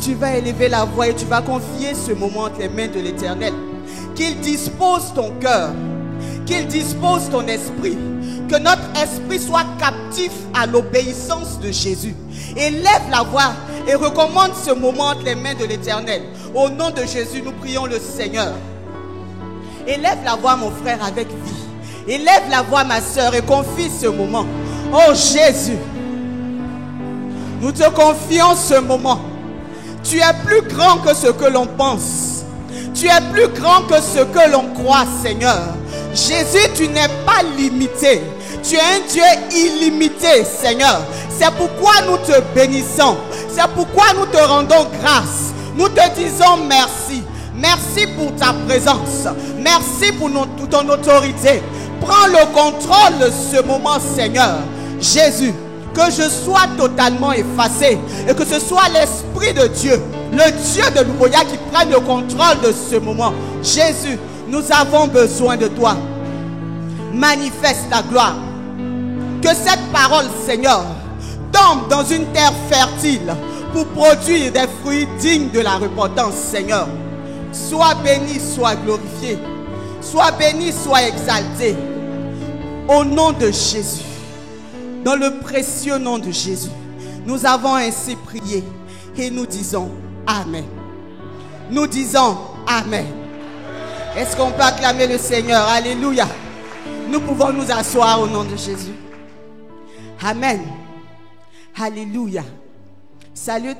tu vas élever la voix et tu vas confier ce moment entre les mains de l'Éternel. Qu'il dispose ton cœur, qu'il dispose ton esprit, que notre esprit soit captif à l'obéissance de Jésus. Élève la voix et recommande ce moment entre les mains de l'Éternel. Au nom de Jésus, nous prions le Seigneur. Élève la voix, mon frère, avec vie. Élève la voix, ma soeur, et confie ce moment. Oh Jésus, nous te confions ce moment. Tu es plus grand que ce que l'on pense. Tu es plus grand que ce que l'on croit, Seigneur. Jésus, tu n'es pas limité. Tu es un Dieu illimité, Seigneur. C'est pourquoi nous te bénissons. C'est pourquoi nous te rendons grâce. Nous te disons merci. Merci pour ta présence. Merci pour ton autorité. Prends le contrôle de ce moment, Seigneur. Jésus, que je sois totalement effacé et que ce soit l'Esprit de Dieu, le Dieu de l'Uboya qui prenne le contrôle de ce moment. Jésus, nous avons besoin de toi. Manifeste ta gloire. Que cette parole, Seigneur, tombe dans une terre fertile pour produire des fruits dignes de la repentance, Seigneur. Sois béni, sois glorifié. Sois béni, sois exalté. Au nom de Jésus. Dans le précieux nom de Jésus. Nous avons ainsi prié. Et nous disons Amen. Nous disons Amen. Est-ce qu'on peut acclamer le Seigneur? Alléluia. Nous pouvons nous asseoir au nom de Jésus. Amen. Alléluia. Salut.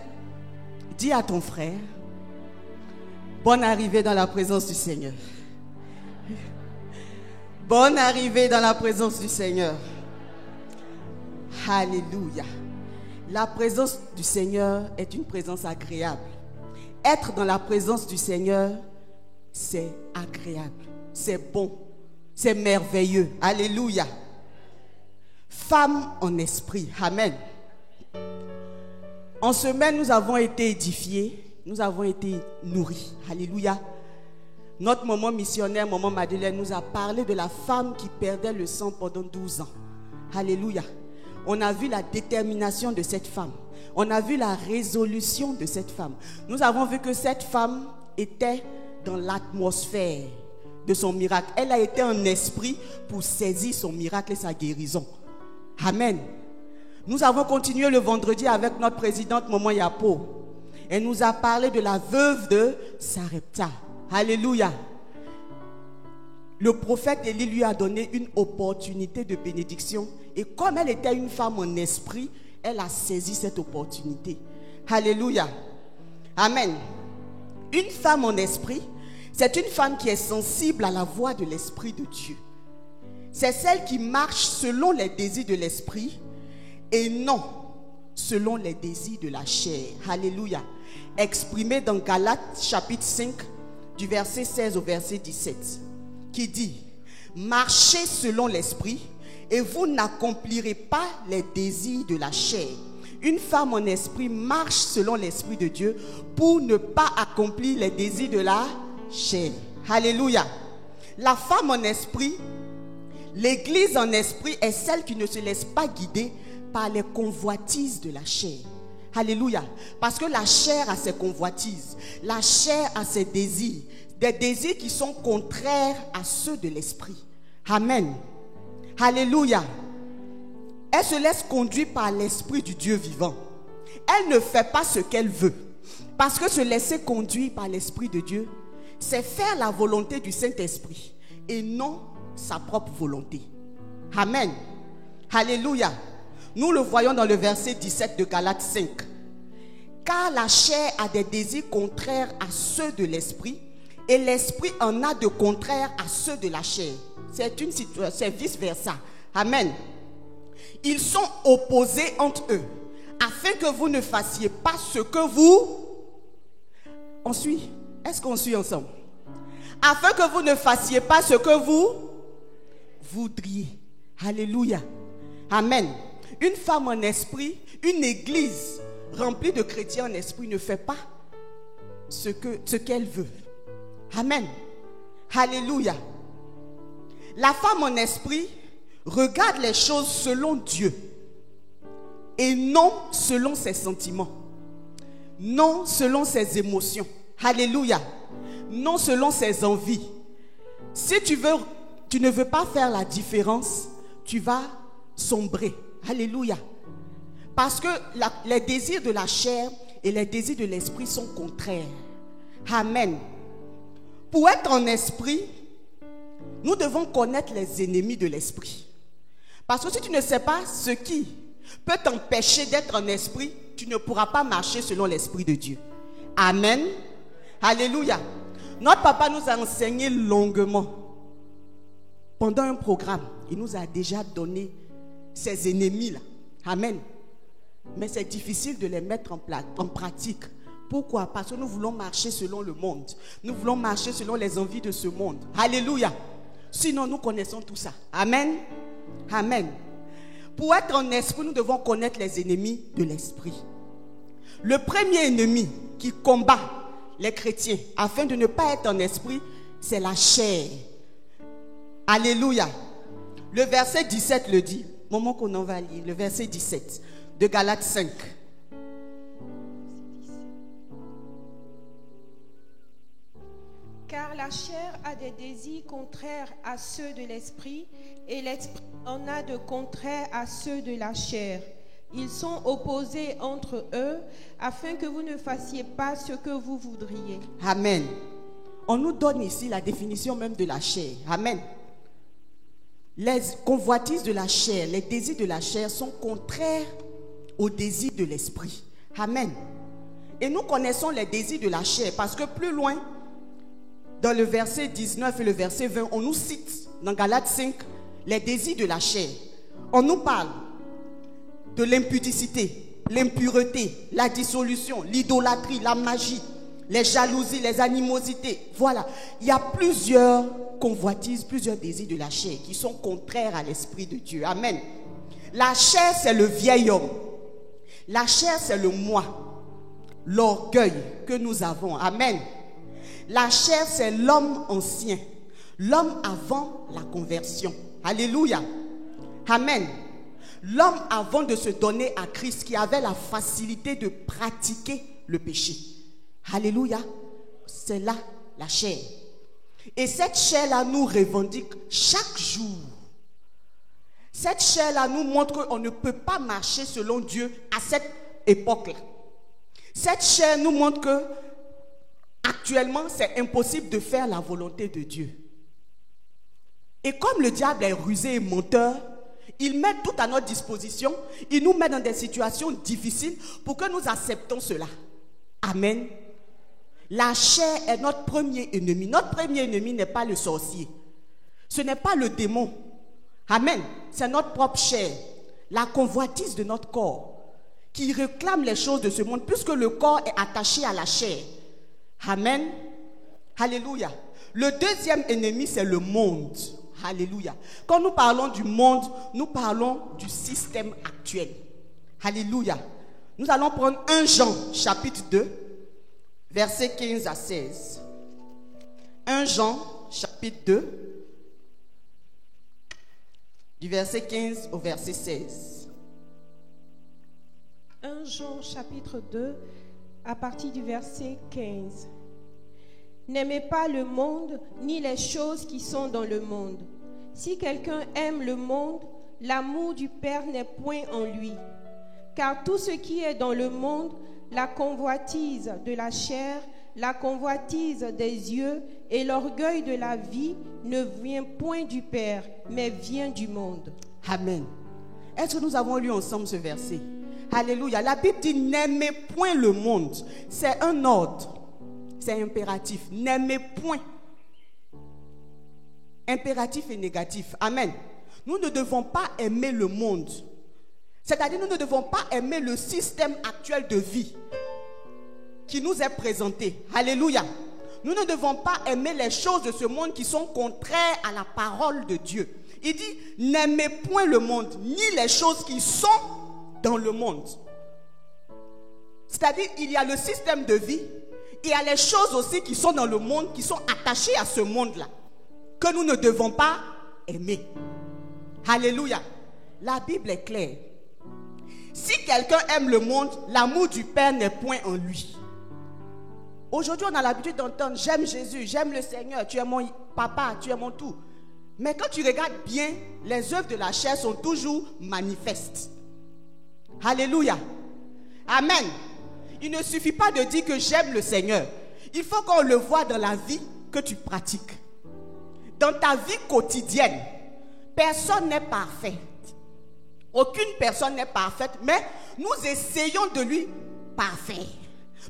Dis à ton frère, bonne arrivée dans la présence du Seigneur. Bonne arrivée dans la présence du Seigneur. Alléluia. La présence du Seigneur est une présence agréable. Être dans la présence du Seigneur, c'est agréable, c'est bon, c'est merveilleux. Alléluia. Femme en esprit. Amen. En semaine, nous avons été édifiés, nous avons été nourris. Alléluia. Notre maman missionnaire, maman Madeleine, nous a parlé de la femme qui perdait le sang pendant 12 ans. Alléluia. On a vu la détermination de cette femme. On a vu la résolution de cette femme. Nous avons vu que cette femme était dans l'atmosphère de son miracle. Elle a été en esprit pour saisir son miracle et sa guérison. Amen. Nous avons continué le vendredi avec notre présidente Maman Yapo. Elle nous a parlé de la veuve de Sarepta. Alléluia. Le prophète Élie lui a donné une opportunité de bénédiction. Et comme elle était une femme en esprit, elle a saisi cette opportunité. Alléluia. Amen. Une femme en esprit, c'est une femme qui est sensible à la voix de l'Esprit de Dieu. C'est celle qui marche selon les désirs de l'esprit et non selon les désirs de la chair. Alléluia. Exprimé dans Galates chapitre 5 du verset 16 au verset 17 qui dit: marchez selon l'esprit et vous n'accomplirez pas les désirs de la chair. Une femme en esprit marche selon l'Esprit de Dieu pour ne pas accomplir les désirs de la chair. Alléluia. La femme en esprit, l'église en esprit est celle qui ne se laisse pas guider par les convoitises de la chair. Alléluia. Parce que la chair a ses convoitises. La chair a ses désirs. Des désirs qui sont contraires à ceux de l'esprit. Amen. Alléluia. Elle se laisse conduire par l'esprit du Dieu vivant. Elle ne fait pas ce qu'elle veut. Parce que se laisser conduire par l'esprit de Dieu, c'est faire la volonté du Saint-Esprit et non sa propre volonté. Amen. Alléluia. Nous le voyons dans le verset 17 de Galates 5. Car la chair a des désirs contraires à ceux de l'esprit et l'esprit en a de contraires à ceux de la chair. C'est vice versa. Amen. Ils sont opposés entre eux afin que vous ne fassiez pas ce que vous... On suit? Est-ce qu'on suit ensemble? Afin que vous ne fassiez pas ce que vous voudriez. Alléluia. Amen. Une femme en esprit, une église remplie de chrétiens en esprit ne fait pas ce qu'elle veut. Amen. Alléluia. La femme en esprit regarde les choses selon Dieu et non selon ses sentiments. non selon ses émotions. Alléluia. Non selon ses envies. Si tu ne veux pas faire la différence, tu vas sombrer. Alléluia. Parce que les désirs de la chair et les désirs de l'esprit sont contraires. Amen. Pour être en esprit, nous devons connaître les ennemis de l'esprit. Parce que si tu ne sais pas ce qui peut t'empêcher d'être en esprit, tu ne pourras pas marcher selon l'esprit de Dieu. Amen. Alléluia. Notre papa nous a enseigné longuement. Pendant un programme, il nous a déjà donné ses ennemis-là. Amen. Mais c'est difficile de les mettre en pratique. Pourquoi? Parce que nous voulons marcher selon le monde. Nous voulons marcher selon les envies de ce monde. Alléluia. Sinon, nous connaissons tout ça. Amen. Amen. Pour être en esprit, nous devons connaître les ennemis de l'esprit. Le premier ennemi qui combat les chrétiens afin de ne pas être en esprit, c'est la chair. Alléluia. Le verset 17 le dit. Moment qu'on en va lire. Le verset 17 de Galates 5. Car la chair a des désirs contraires à ceux de l'esprit, et l'esprit en a de contraires à ceux de la chair. Ils sont opposés entre eux, afin que vous ne fassiez pas ce que vous voudriez. Amen. On nous donne ici la définition même de la chair. Amen. Les convoitises de la chair, les désirs de la chair sont contraires aux désirs de l'esprit. Amen. Et nous connaissons les désirs de la chair parce que plus loin, dans le verset 19 et le verset 20, on nous cite dans Galates 5 les désirs de la chair. On nous parle de l'impudicité, l'impureté, la dissolution, l'idolâtrie, la magie, les jalousies, les animosités. Voilà, il y a plusieurs convoitises, plusieurs désirs de la chair qui sont contraires à l'esprit de Dieu. Amen. La chair, c'est le vieil homme. La chair, c'est le moi, l'orgueil que nous avons. Amen. La chair, c'est l'homme ancien, l'homme avant la conversion. Alléluia. Amen. L'homme avant de se donner à Christ, qui avait la facilité de pratiquer le péché. Alléluia. C'est là la chair. Et cette chair-là nous revendique chaque jour. Cette chair-là nous montre qu'on ne peut pas marcher selon Dieu à cette époque-là. Cette chair nous montre que actuellement, c'est impossible de faire la volonté de Dieu. Et comme le diable est rusé et menteur, il met tout à notre disposition. Il nous met dans des situations difficiles pour que nous acceptons cela. Amen. La chair est notre premier ennemi. Notre premier ennemi n'est pas le sorcier. Ce n'est pas le démon. Amen. C'est notre propre chair. La convoitise de notre corps qui réclame les choses de ce monde puisque le corps est attaché à la chair. Amen. Alléluia. Le deuxième ennemi, c'est le monde. Alléluia. Quand nous parlons du monde, nous parlons du système actuel. Alléluia. Nous allons prendre 1 Jean, chapitre 2, versets 15 à 16. 1 Jean, chapitre 2, du verset 15 au verset 16. 1 Jean, chapitre 2, à partir du verset 15. N'aimez pas le monde, ni les choses qui sont dans le monde. Si quelqu'un aime le monde, l'amour du Père n'est point en lui. Car tout ce qui est dans le monde, la convoitise de la chair, la convoitise des yeux et l'orgueil de la vie ne vient point du Père, mais vient du monde. Amen. Est-ce que nous avons lu ensemble ce verset? Alléluia. La Bible dit n'aimez point le monde. C'est un ordre. C'est impératif. N'aimez point. Impératif et négatif. Amen. Nous ne devons pas aimer le monde. C'est-à-dire nous ne devons pas aimer le système actuel de vie qui nous est présenté. Alléluia. Nous ne devons pas aimer les choses de ce monde qui sont contraires à la parole de Dieu. Il dit n'aimez point le monde, ni les choses qui sont dans le monde. C'est-à-dire il y a le système de vie. Il y a les choses aussi qui sont dans le monde, qui sont attachées à ce monde-là, que nous ne devons pas aimer. Alléluia. La Bible est claire. Si quelqu'un aime le monde, l'amour du Père n'est point en lui. Aujourd'hui, on a l'habitude d'entendre « J'aime Jésus, j'aime le Seigneur, tu es mon papa, tu es mon tout ». Mais quand tu regardes bien, les œuvres de la chair sont toujours manifestes. Alléluia. Amen. Il ne suffit pas de dire que j'aime le Seigneur. Il faut qu'on le voie dans la vie que tu pratiques. Dans ta vie quotidienne, personne n'est parfait. Aucune personne n'est parfaite, mais nous essayons de lui parfaire.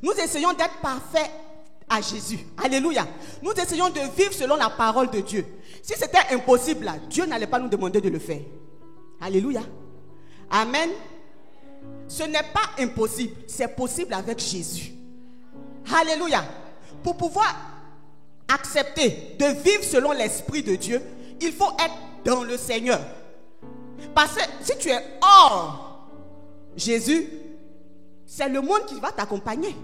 Nous essayons d'être parfaits à Jésus. Alléluia. Nous essayons de vivre selon la parole de Dieu. Si c'était impossible, là, Dieu n'allait pas nous demander de le faire. Alléluia. Amen. Ce n'est pas impossible, c'est possible avec Jésus. Alléluia. Pour pouvoir accepter de vivre selon l'Esprit de Dieu, il faut être dans le Seigneur. Parce que si tu es hors Jésus, c'est le monde qui va t'accompagner.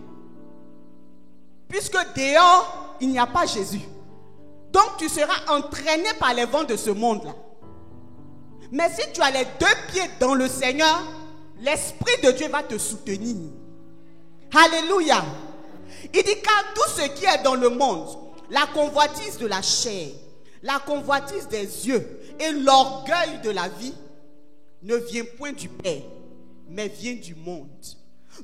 Puisque dehors, il n'y a pas Jésus. Donc tu seras entraîné par les vents de ce monde-là. Mais si tu as les deux pieds dans le Seigneur, l'Esprit de Dieu va te soutenir. Alléluia. Il dit car tout ce qui est dans le monde, la convoitise de la chair, la convoitise des yeux et l'orgueil de la vie, ne vient point du Père, mais vient du monde.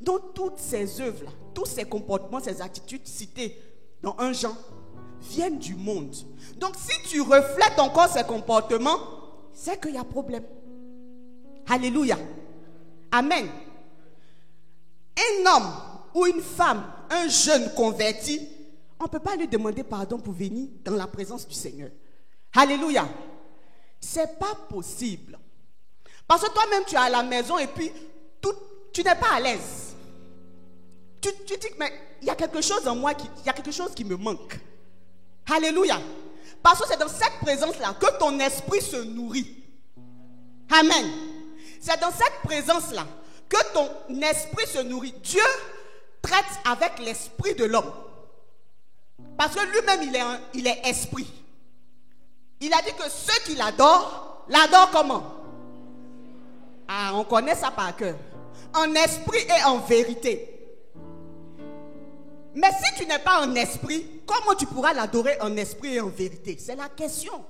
Donc toutes ces œuvres-là, tous ces comportements, ces attitudes citées dans 1 Jean, viennent du monde. Donc si tu reflètes encore ces comportements, c'est qu'il y a problème. Alléluia. Amen. Un homme ou une femme, un jeune converti, on ne peut pas lui demander pardon pour venir dans la présence du Seigneur. Alléluia. C'est pas possible. Parce que toi-même tu es à la maison et puis tu n'es pas à l'aise. Tu dis mais il y a quelque chose en moi, il y a quelque chose qui me manque. Alléluia. Parce que c'est dans cette présence-là que ton esprit se nourrit. Amen. C'est dans cette présence-là que ton esprit se nourrit. Dieu traite avec l'esprit de l'homme. Parce que lui-même, il est esprit. Il a dit que ceux qui l'adorent comment? Ah, on connaît ça par cœur. En esprit et en vérité. Mais si tu n'es pas en esprit, comment tu pourras l'adorer en esprit et en vérité? C'est la question.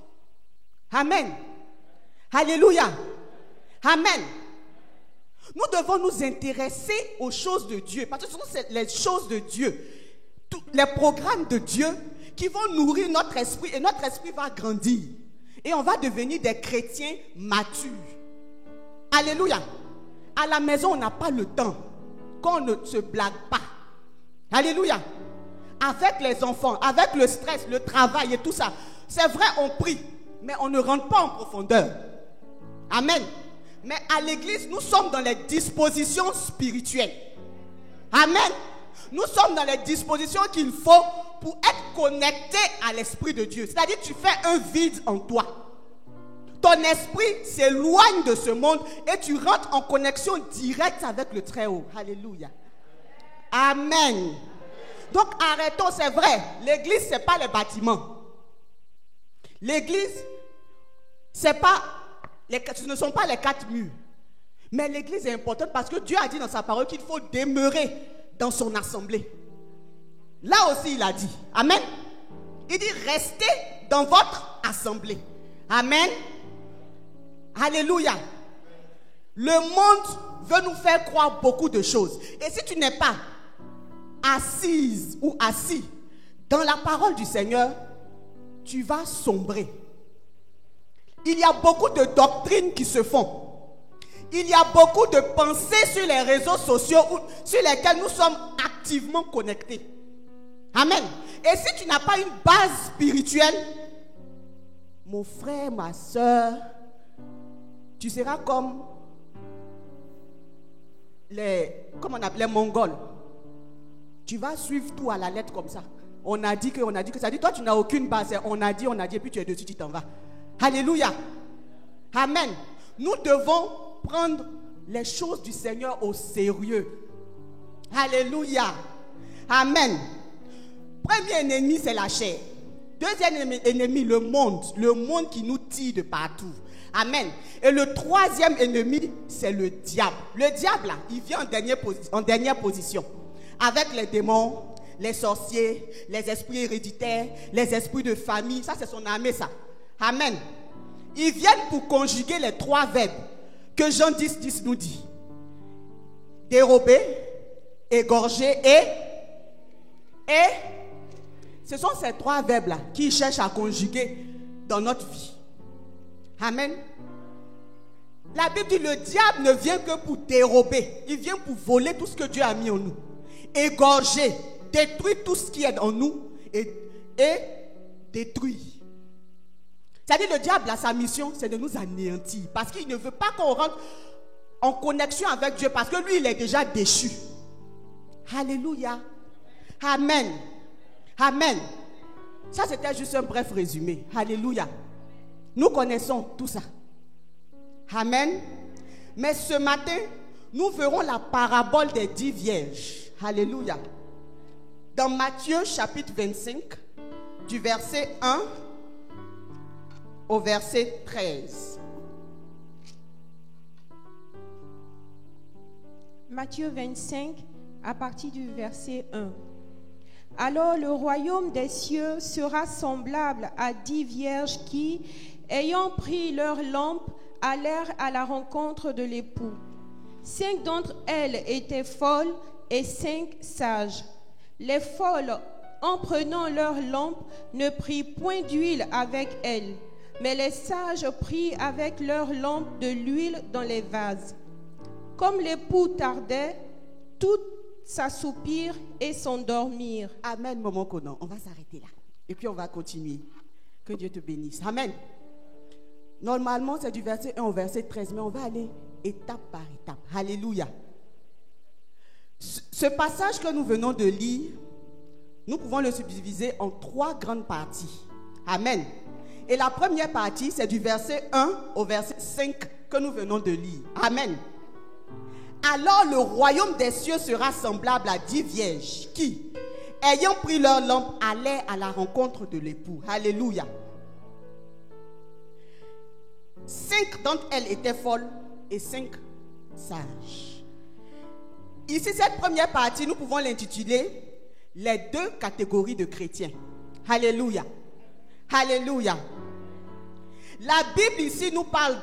Amen. Alléluia. Amen. Nous devons nous intéresser aux choses de Dieu. Parce que ce sont les choses de Dieu, tous les programmes de Dieu qui vont nourrir notre esprit. Et notre esprit va grandir. Et on va devenir des chrétiens matures. Alléluia. À la maison, on n'a pas le temps. Qu'on ne se blague pas. Alléluia. Avec les enfants, avec le stress, le travail et tout ça. C'est vrai, on prie. Mais on ne rentre pas en profondeur. Amen. Mais à l'église, nous sommes dans les dispositions spirituelles. Amen. Nous sommes dans les dispositions qu'il faut pour être connecté à l'Esprit de Dieu. C'est-à-dire tu fais un vide en toi. Ton esprit s'éloigne de ce monde et tu rentres en connexion directe avec le Très-Haut. Alléluia. Amen. Donc arrêtons, c'est vrai. L'église, ce n'est pas les bâtiments. L'église, ce ne sont pas les 4 murs. Mais l'église est importante parce que Dieu a dit dans sa parole qu'il faut demeurer dans son assemblée. Là aussi, il a dit. Amen. Il dit restez dans votre assemblée. Amen. Alléluia. Le monde veut nous faire croire beaucoup de choses. Et si tu n'es pas assise ou assis dans la parole du Seigneur, tu vas sombrer. Il y a beaucoup de doctrines qui se font. Il y a beaucoup de pensées sur les réseaux sociaux sur lesquels nous sommes activement connectés. Amen. Et si tu n'as pas une base spirituelle, mon frère, ma soeur, tu seras comme les Mongols. Tu vas suivre tout à la lettre comme ça. On a dit que. Ça dit, toi, tu n'as aucune base. On a dit, et puis tu es dessus, tu t'en vas. Alléluia. Amen. Nous devons prendre les choses du Seigneur au sérieux. Alléluia. Amen. Premier ennemi, c'est la chair. Deuxième ennemi, le monde. Le monde qui nous tire de partout. Amen. Et le troisième ennemi, c'est le diable. Le diable, là, il vient en dernière position. Avec les démons, les sorciers, les esprits héréditaires, les esprits de famille. Ça, c'est son armée, ça. Amen. Ils viennent pour conjuguer les trois verbes que Jean 10 nous dit. Dérober, égorger et ce sont ces trois verbes-là qui cherchent à conjuguer dans notre vie. Amen. La Bible dit le diable ne vient que pour dérober. Il vient pour voler tout ce que Dieu a mis en nous. Égorger, détruire tout ce qui est en nous et détruire. C'est-à-dire le diable, là, sa mission, c'est de nous anéantir. Parce qu'il ne veut pas qu'on rentre en connexion avec Dieu. Parce que lui, il est déjà déchu. Alléluia. Amen. Amen. Ça, c'était juste un bref résumé. Alléluia. Nous connaissons tout ça. Amen. Mais ce matin, nous verrons la parabole des 10 vierges. Alléluia. Dans Matthieu chapitre 25, du verset 1 au verset 13. Matthieu 25, à partir du verset 1. Alors le royaume des cieux sera semblable à 10 vierges qui, ayant pris leurs lampes, allèrent à la rencontre de l'époux. 5 d'entre elles étaient folles et 5 sages. Les folles, en prenant leurs lampes, ne prirent point d'huile avec elles, mais les sages prirent avec leurs lampes de l'huile dans les vases. Comme l'époux tardait, toutes s'assoupirent et s'endormirent. Amen, maman Conan. On va s'arrêter là. Et puis on va continuer. Que Dieu te bénisse. Amen. Normalement, c'est du verset 1 au verset 13, mais on va aller étape par étape. Alléluia. Ce passage que nous venons de lire, nous pouvons le subdiviser en 3 grandes parties. Amen. Et la première partie, c'est du verset 1 au verset 5 que nous venons de lire. Amen. Alors le royaume des cieux sera semblable à 10 vierges qui, ayant pris leurs lampes, allaient à la rencontre de l'époux. Alléluia. 5 d'entre elles étaient folles et 5 sages. Ici, cette première partie, nous pouvons l'intituler les 2 catégories de chrétiens. Alléluia. Alléluia. La Bible ici nous parle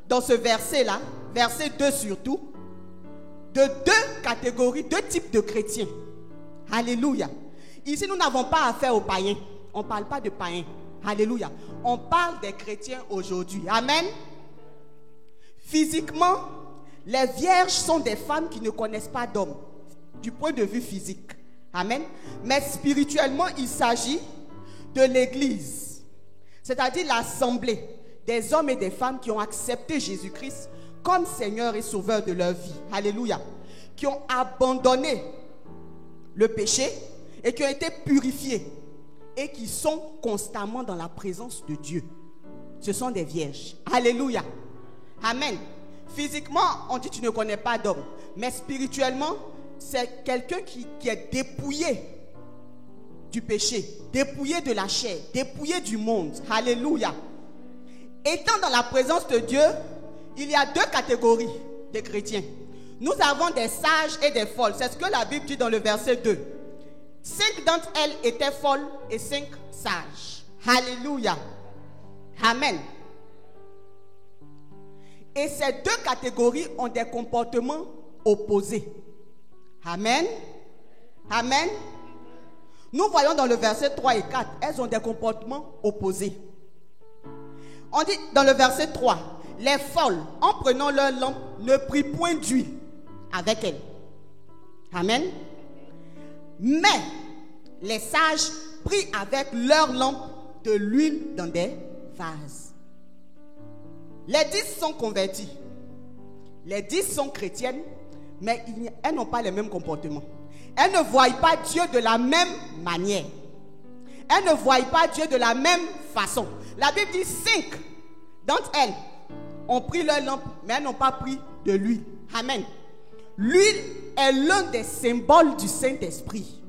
dans ce verset-là, verset 2 surtout, de 2 catégories, 2 types de chrétiens. Alléluia. Ici, nous n'avons pas affaire aux païens. On ne parle pas de païens. Alléluia. On parle des chrétiens aujourd'hui. Amen. Physiquement, les vierges sont des femmes qui ne connaissent pas d'hommes, du point de vue physique. Amen. Mais spirituellement, il s'agit de l'Église, c'est-à-dire l'assemblée des hommes et des femmes qui ont accepté Jésus-Christ comme Seigneur et Sauveur de leur vie. Alléluia. Qui ont abandonné le péché et qui ont été purifiés et qui sont constamment dans la présence de Dieu. Ce sont des vierges. Alléluia. Amen. Physiquement, on dit tu ne connais pas d'homme. Mais spirituellement, c'est quelqu'un qui est dépouillé du péché, dépouillé de la chair, dépouillé du monde. Alléluia. Étant dans la présence de Dieu, il y a 2 catégories de chrétiens. Nous avons des sages et des folles. C'est ce que la Bible dit dans le verset 2. 5 d'entre elles étaient folles et 5 sages. Alléluia. Amen. Et ces 2 catégories ont des comportements opposés. Amen. Amen. Nous voyons dans le verset 3 et 4, elles ont des comportements opposés. On dit dans le verset 3, les folles, en prenant leur lampe, ne prirent point d'huile avec elles. Amen. Mais les sages prirent avec leur lampe de l'huile dans des vases. Les 10 sont convertis. Les 10 sont chrétiennes, mais elles n'ont pas les mêmes comportements. Elles ne voient pas Dieu de la même manière. Elles ne voient pas Dieu de la même façon. La Bible dit 5 d'entre elles ont pris leur lampe, mais elles n'ont pas pris de l'huile. Amen. L'huile est l'un des symboles du Saint-Esprit.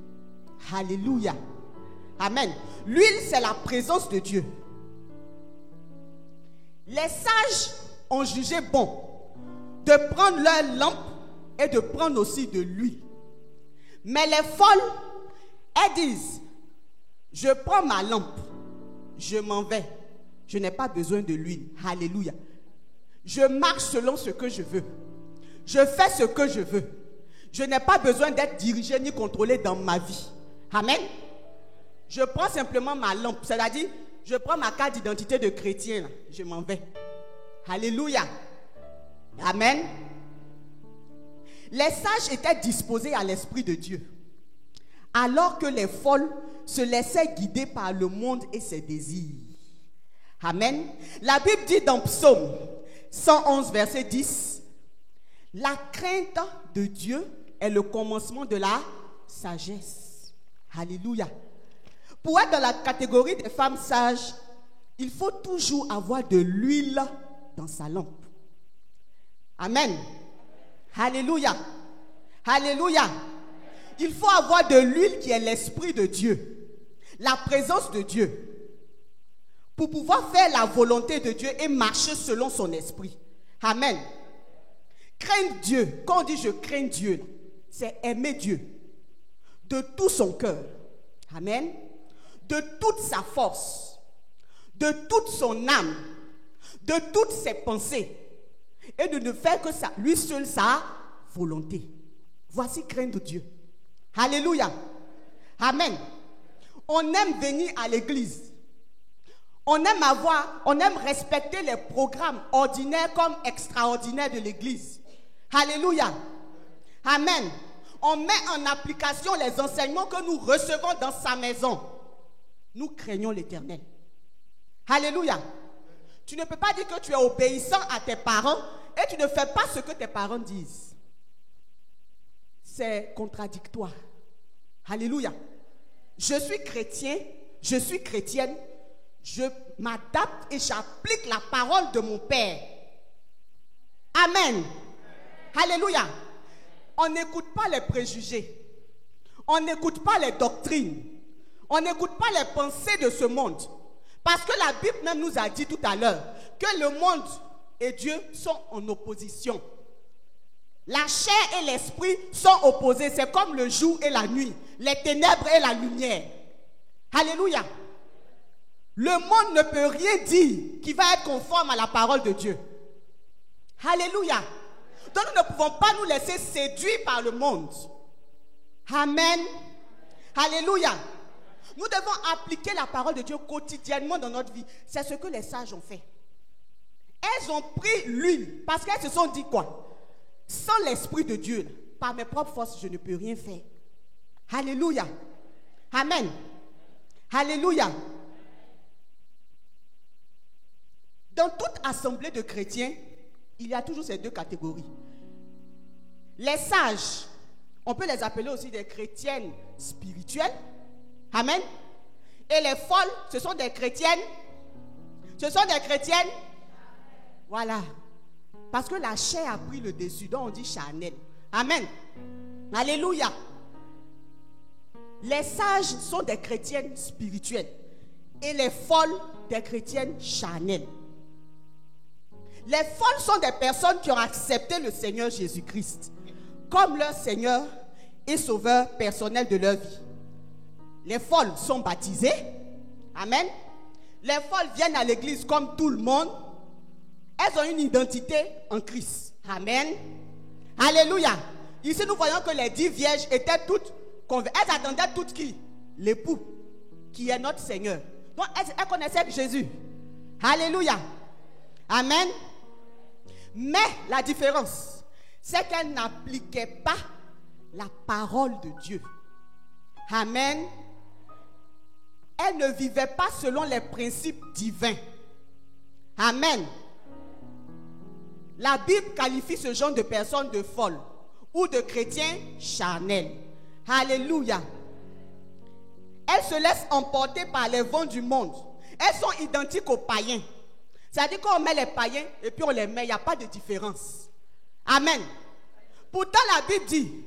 Alléluia. Amen. L'huile, c'est la présence de Dieu. Les sages ont jugé bon de prendre leur lampe et de prendre aussi de l'huile. Mais les folles, elles disent, je prends ma lampe, je m'en vais, je n'ai pas besoin de l'huile. Alléluia. Je marche selon ce que je veux. Je fais ce que je veux. Je n'ai pas besoin d'être dirigé ni contrôlé dans ma vie. Amen. Je prends simplement ma lampe, c'est-à-dire, je prends ma carte d'identité de chrétien, là, je m'en vais. Alléluia. Amen. Les sages étaient disposés à l'Esprit de Dieu, alors que les folles se laissaient guider par le monde et ses désirs. Amen. La Bible dit dans Psaume 111, verset 10, « La crainte de Dieu est le commencement de la sagesse. » Alléluia. Pour être dans la catégorie des femmes sages, il faut toujours avoir de l'huile dans sa lampe. Amen. Alléluia. Alléluia. Il faut avoir de l'huile qui est l'Esprit de Dieu, la présence de Dieu, pour pouvoir faire la volonté de Dieu et marcher selon son esprit. Amen. Craindre Dieu, quand on dit je crains Dieu, c'est aimer Dieu de tout son cœur. Amen. De toute sa force, de toute son âme, de toutes ses pensées, et de ne faire que ça, lui seul sa volonté. Voici craindre Dieu. Alléluia. Amen. On aime venir à l'église. On aime respecter les programmes ordinaires comme extraordinaires de l'église. Alléluia. Amen. On met en application les enseignements que nous recevons dans sa maison. Nous craignons l'Éternel. Alléluia. Tu ne peux pas dire que tu es obéissant à tes parents et tu ne fais pas ce que tes parents disent. C'est contradictoire. Alléluia. Je suis chrétien, je suis chrétienne, je m'adapte et j'applique la parole de mon Père. Amen. Alléluia. On n'écoute pas les préjugés. On n'écoute pas les doctrines. On n'écoute pas les pensées de ce monde. Parce que la Bible même nous a dit tout à l'heure que le monde et Dieu sont en opposition. La chair et l'esprit sont opposés. C'est comme le jour et la nuit, les ténèbres et la lumière. Alléluia. Le monde ne peut rien dire qui va être conforme à la parole de Dieu. Alléluia. Donc nous ne pouvons pas nous laisser séduire par le monde. Amen. Alléluia. Nous devons appliquer la parole de Dieu quotidiennement dans notre vie. C'est ce que les sages ont fait. Elles ont pris l'huile parce qu'elles se sont dit quoi? Sans l'Esprit de Dieu, par mes propres forces, je ne peux rien faire. Alléluia. Amen. Alléluia. Dans toute assemblée de chrétiens, il y a toujours ces deux catégories. Les sages, on peut les appeler aussi des chrétiennes spirituelles. Amen. Et les folles, ce sont des chrétiennes. Ce sont des chrétiennes. Voilà. Parce que la chair a pris le dessus. Donc on dit charnel. Amen. Alléluia. Les sages sont des chrétiennes spirituelles. Et les folles, des chrétiennes charnelles. Les folles sont des personnes qui ont accepté le Seigneur Jésus-Christ comme leur Seigneur et Sauveur personnel de leur vie. Les folles sont baptisées. Amen. Les folles viennent à l'église comme tout le monde. Elles ont une identité en Christ. Amen. Alléluia. Ici, nous voyons que les 10 vierges étaient toutes converties. Elles attendaient toutes qui? L'époux, qui est notre Seigneur. Donc, elles connaissaient Jésus. Alléluia. Amen. Mais la différence, c'est qu'elles n'appliquaient pas la parole de Dieu. Amen. Elles ne vivaient pas selon les principes divins. Amen. La Bible qualifie ce genre de personnes de folles ou de chrétiens charnels. Alléluia. Elles se laissent emporter par les vents du monde. Elles sont identiques aux païens. C'est-à-dire qu'on met les païens et puis on les met, il n'y a pas de différence. Amen. Pourtant la Bible dit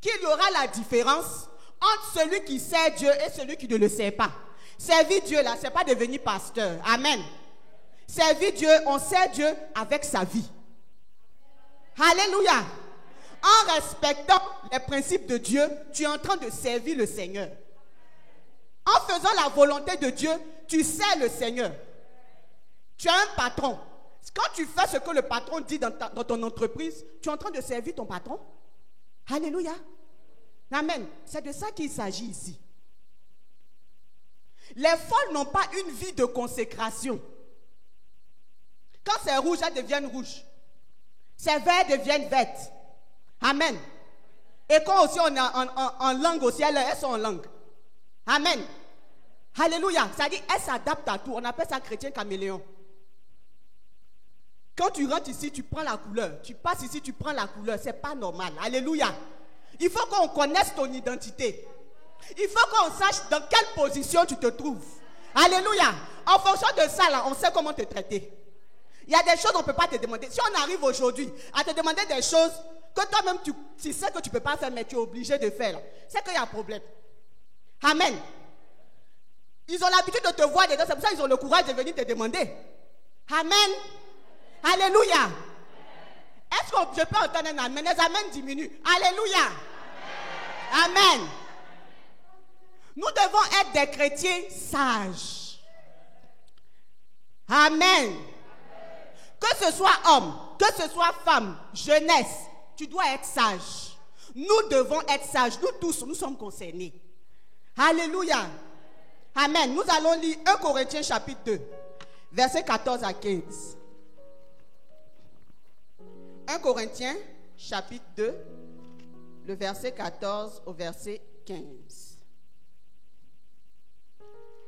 qu'il y aura la différence entre celui qui sert Dieu et celui qui ne le sert pas. Servir Dieu là, ce n'est pas devenir pasteur. Amen. Servir Dieu, on sert Dieu avec sa vie. Alléluia. En respectant les principes de Dieu, tu es en train de servir le Seigneur. En faisant la volonté de Dieu, tu sers le Seigneur. Tu as un patron. Quand tu fais ce que le patron dit dans ton entreprise, tu es en train de servir ton patron. Alléluia. Amen. C'est de ça qu'il s'agit ici. Les folles n'ont pas une vie de consécration. Quand c'est rouge, elles deviennent rouges. C'est vert, elles deviennent vertes. Amen. Et quand aussi on est en langue aussi, elles sont en langue. Amen. Alléluia. C'est-à-dire, elles s'adaptent à tout. On appelle ça chrétien caméléon. Quand tu rentres ici, tu prends la couleur. Tu passes ici, tu prends la couleur. C'est pas normal. Alléluia. Il faut qu'on connaisse ton identité. Il faut qu'on sache dans quelle position tu te trouves. Alléluia. En fonction de ça, là, on sait comment te traiter. Il y a des choses qu'on ne peut pas te demander. Si on arrive aujourd'hui à te demander des choses que toi-même tu sais que tu ne peux pas faire, mais tu es obligé de faire, c'est qu'il y a un problème. Amen. Ils ont l'habitude de te voir dedans, c'est pour ça qu'ils ont le courage de venir te demander. Amen. Alléluia. Est-ce que je peux entendre un amen? Les amens diminuent. Alléluia. Amen. Nous devons être des chrétiens sages. Amen. Que ce soit homme, que ce soit femme, jeunesse, tu dois être sage. Nous devons être sages. Nous tous, nous sommes concernés. Alléluia. Amen. Nous allons lire 1 Corinthiens chapitre 2, versets 14 à 15. 1 Corinthiens chapitre 2, le verset 14 au verset 15.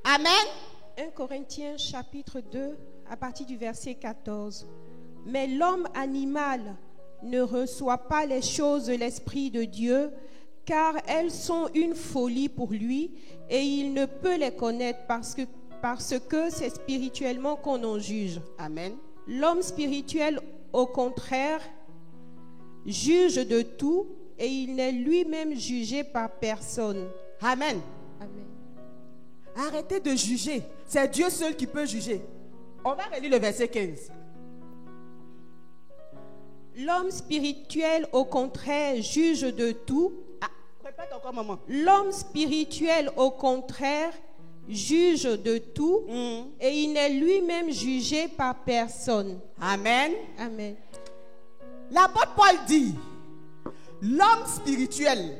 Amen. 1 Corinthiens chapitre 2, à partir du verset 14. Mais l'homme animal ne reçoit pas les choses de l'Esprit de Dieu, car elles sont une folie pour lui, et il ne peut les connaître parce que c'est spirituellement qu'on en juge. Amen. L'homme spirituel, au contraire, juge de tout, et il n'est lui-même jugé par personne. Amen. Amen. Arrêtez de juger. C'est Dieu seul qui peut juger. On va relire le verset 15. L'homme spirituel, au contraire, juge de tout. Répète encore, maman. L'homme spirituel, au contraire, juge de tout, et il n'est lui-même jugé par personne. Amen. Amen. L'apôtre Paul dit, l'homme spirituel,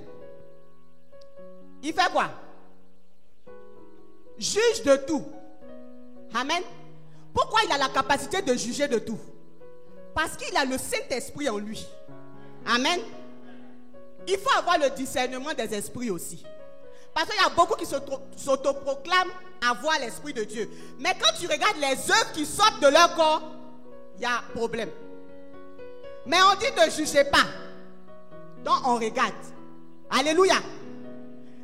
il fait quoi? Juge de tout. Amen. Pourquoi il a la capacité de juger de tout? Parce qu'il a le Saint-Esprit en lui. Amen. Il faut avoir le discernement des esprits aussi. Parce qu'il y a beaucoup qui s'autoproclament avoir l'Esprit de Dieu. Mais quand tu regardes les œuvres qui sortent de leur corps, il y a problème. Mais on dit ne jugez pas. Donc on regarde. Alléluia.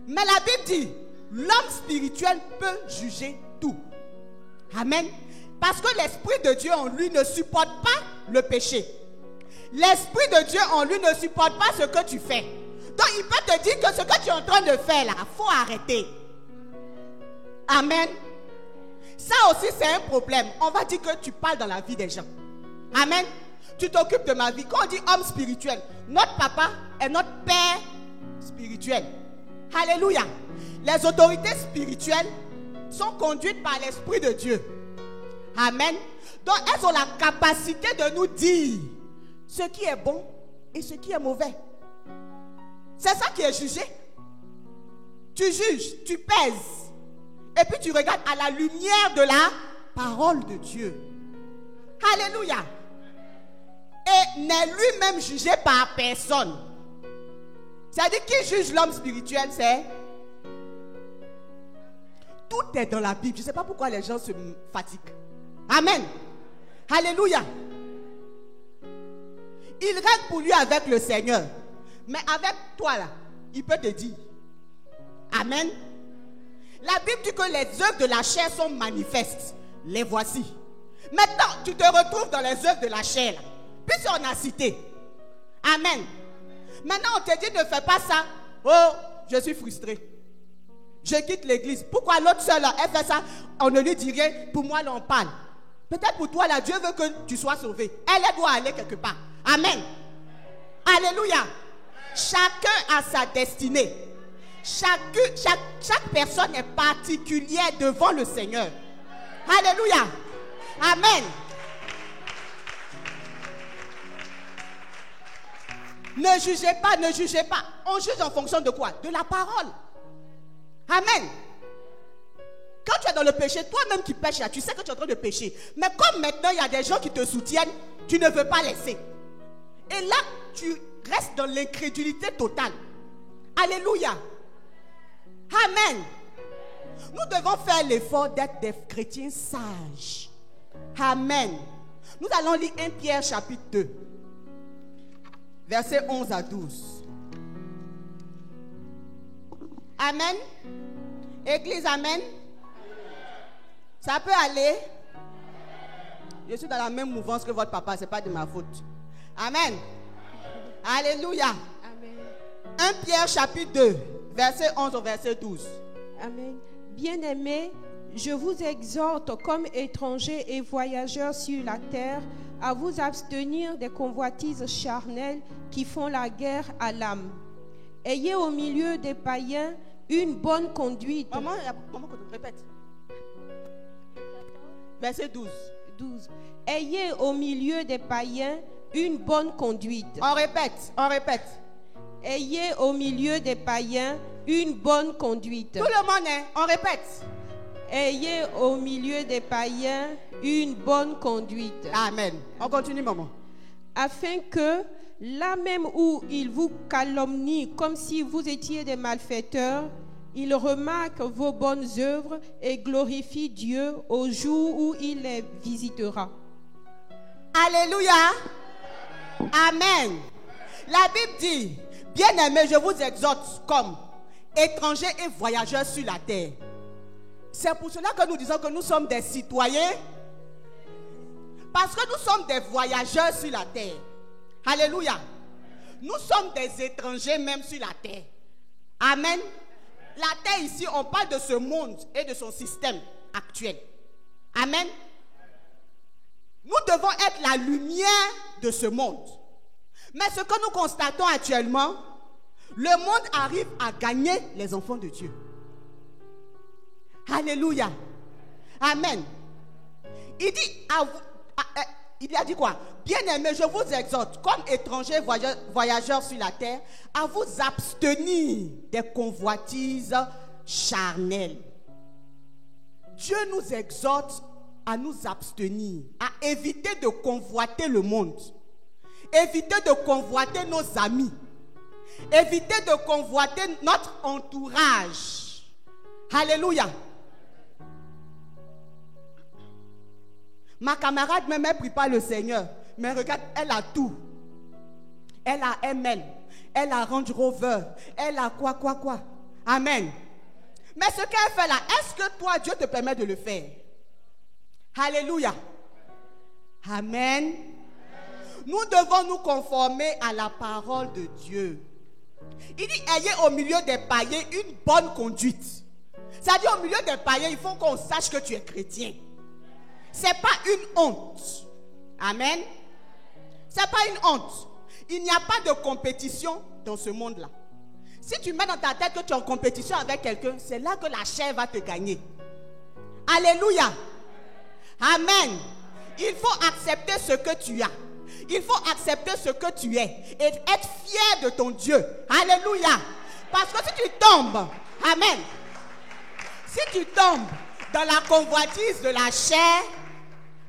Mais la Bible dit, l'homme spirituel peut juger tout. Amen. Parce que l'Esprit de Dieu en lui ne supporte pas le péché. L'Esprit de Dieu en lui ne supporte pas ce que tu fais. Donc il peut te dire que ce que tu es en train de faire là, il faut arrêter. Amen. Ça aussi c'est un problème. On va dire que tu parles dans la vie des gens. Amen. Tu t'occupes de ma vie. Quand on dit homme spirituel, notre papa est notre père spirituel. Alléluia. Les autorités spirituelles sont conduites par l'Esprit de Dieu. Amen. Donc elles ont la capacité de nous dire ce qui est bon et ce qui est mauvais. C'est ça qui est jugé. Tu juges, tu pèses. Et puis tu regardes à la lumière de la parole de Dieu. Alléluia. Et n'est lui-même jugé par personne. C'est-à-dire qui juge l'homme spirituel, c'est... Tout est dans la Bible. Je ne sais pas pourquoi les gens se fatiguent. Amen. Alléluia. Il règne pour lui avec le Seigneur. Mais avec toi là, il peut te dire. Amen. La Bible dit que les œuvres de la chair sont manifestes. Les voici. Maintenant, tu te retrouves dans les œuvres de la chair là. Puisqu'on a cité. Amen. Maintenant, on te dit ne fais pas ça. Oh, je suis frustré. Je quitte l'église. Pourquoi l'autre seule, elle fait ça, on ne lui dit rien, pour moi, là, on parle. Peut-être pour toi, là, Dieu veut que tu sois sauvé. Elle doit aller quelque part. Amen. Alléluia. Chacun a sa destinée. Chaque personne est particulière devant le Seigneur. Alléluia. Amen. Ne jugez pas, ne jugez pas. On juge en fonction de quoi? De la parole. Amen. Quand tu es dans le péché, toi-même qui pêches là, tu sais que tu es en train de pécher. Mais comme maintenant il y a des gens qui te soutiennent, tu ne veux pas laisser. Et là, tu restes dans l'incrédulité totale. Alléluia. Amen. Nous devons faire l'effort d'être des chrétiens sages. Amen. Nous allons lire 1 Pierre chapitre 2. Versets 11 à 12. Amen. Église, amen. Ça peut aller. Je suis dans la même mouvance que votre papa, ce n'est pas de ma faute. Amen. Alléluia. Amen. 1 Pierre chapitre 2, verset 11 au verset 12. Amen. Bien-aimés, je vous exhorte comme étrangers et voyageurs sur la terre à vous abstenir des convoitises charnelles qui font la guerre à l'âme. Ayez au milieu des païens une bonne conduite. Maman, répète. Verset 12. 12. Ayez au milieu des païens une bonne conduite. On répète, on répète. Ayez au milieu des païens une bonne conduite. Tout le monde, hein? On répète. Ayez au milieu des païens une bonne conduite. Amen. On continue, maman. Afin que, là même où ils vous calomnient comme si vous étiez des malfaiteurs, ils remarquent vos bonnes œuvres et glorifient Dieu au jour où il les visitera. Alléluia. Amen. La Bible dit, bien-aimés, je vous exhorte comme étrangers et voyageurs sur la terre. C'est pour cela que nous disons que nous sommes des citoyens. Parce que nous sommes des voyageurs sur la terre. Alléluia. Nous sommes des étrangers même sur la terre. Amen. La terre ici, on parle de ce monde et de son système actuel. Amen. Nous devons être la lumière de ce monde. Mais ce que nous constatons actuellement, le monde arrive à gagner les enfants de Dieu. Alléluia. Amen. Il dit, il a dit quoi? Bien-aimés, je vous exhorte, comme étrangers voyageurs sur la terre, à vous abstenir des convoitises charnelles. Dieu nous exhorte à nous abstenir, à éviter de convoiter le monde, éviter de convoiter nos amis, éviter de convoiter notre entourage. Alléluia. Ma camarade même, elle ne prie pas le Seigneur. Mais regarde, elle a tout. Elle a ML. Elle a Range Rover. Elle a quoi. Amen. Mais ce qu'elle fait là, est-ce que toi, Dieu te permet de le faire? Alléluia. Amen. Nous devons nous conformer à la parole de Dieu. Il dit, ayez au milieu des païens une bonne conduite. C'est-à-dire au milieu des païens, il faut qu'on sache que tu es chrétien. Ce n'est pas une honte. Amen. Ce n'est pas une honte. Il n'y a pas de compétition dans ce monde-là. Si tu mets dans ta tête que tu es en compétition avec quelqu'un, c'est là que la chair va te gagner. Alléluia. Amen. Il faut accepter ce que tu as. Il faut accepter ce que tu es et être fier de ton Dieu. Alléluia. Parce que si tu tombes, amen. Si tu tombes dans la convoitise de la chair,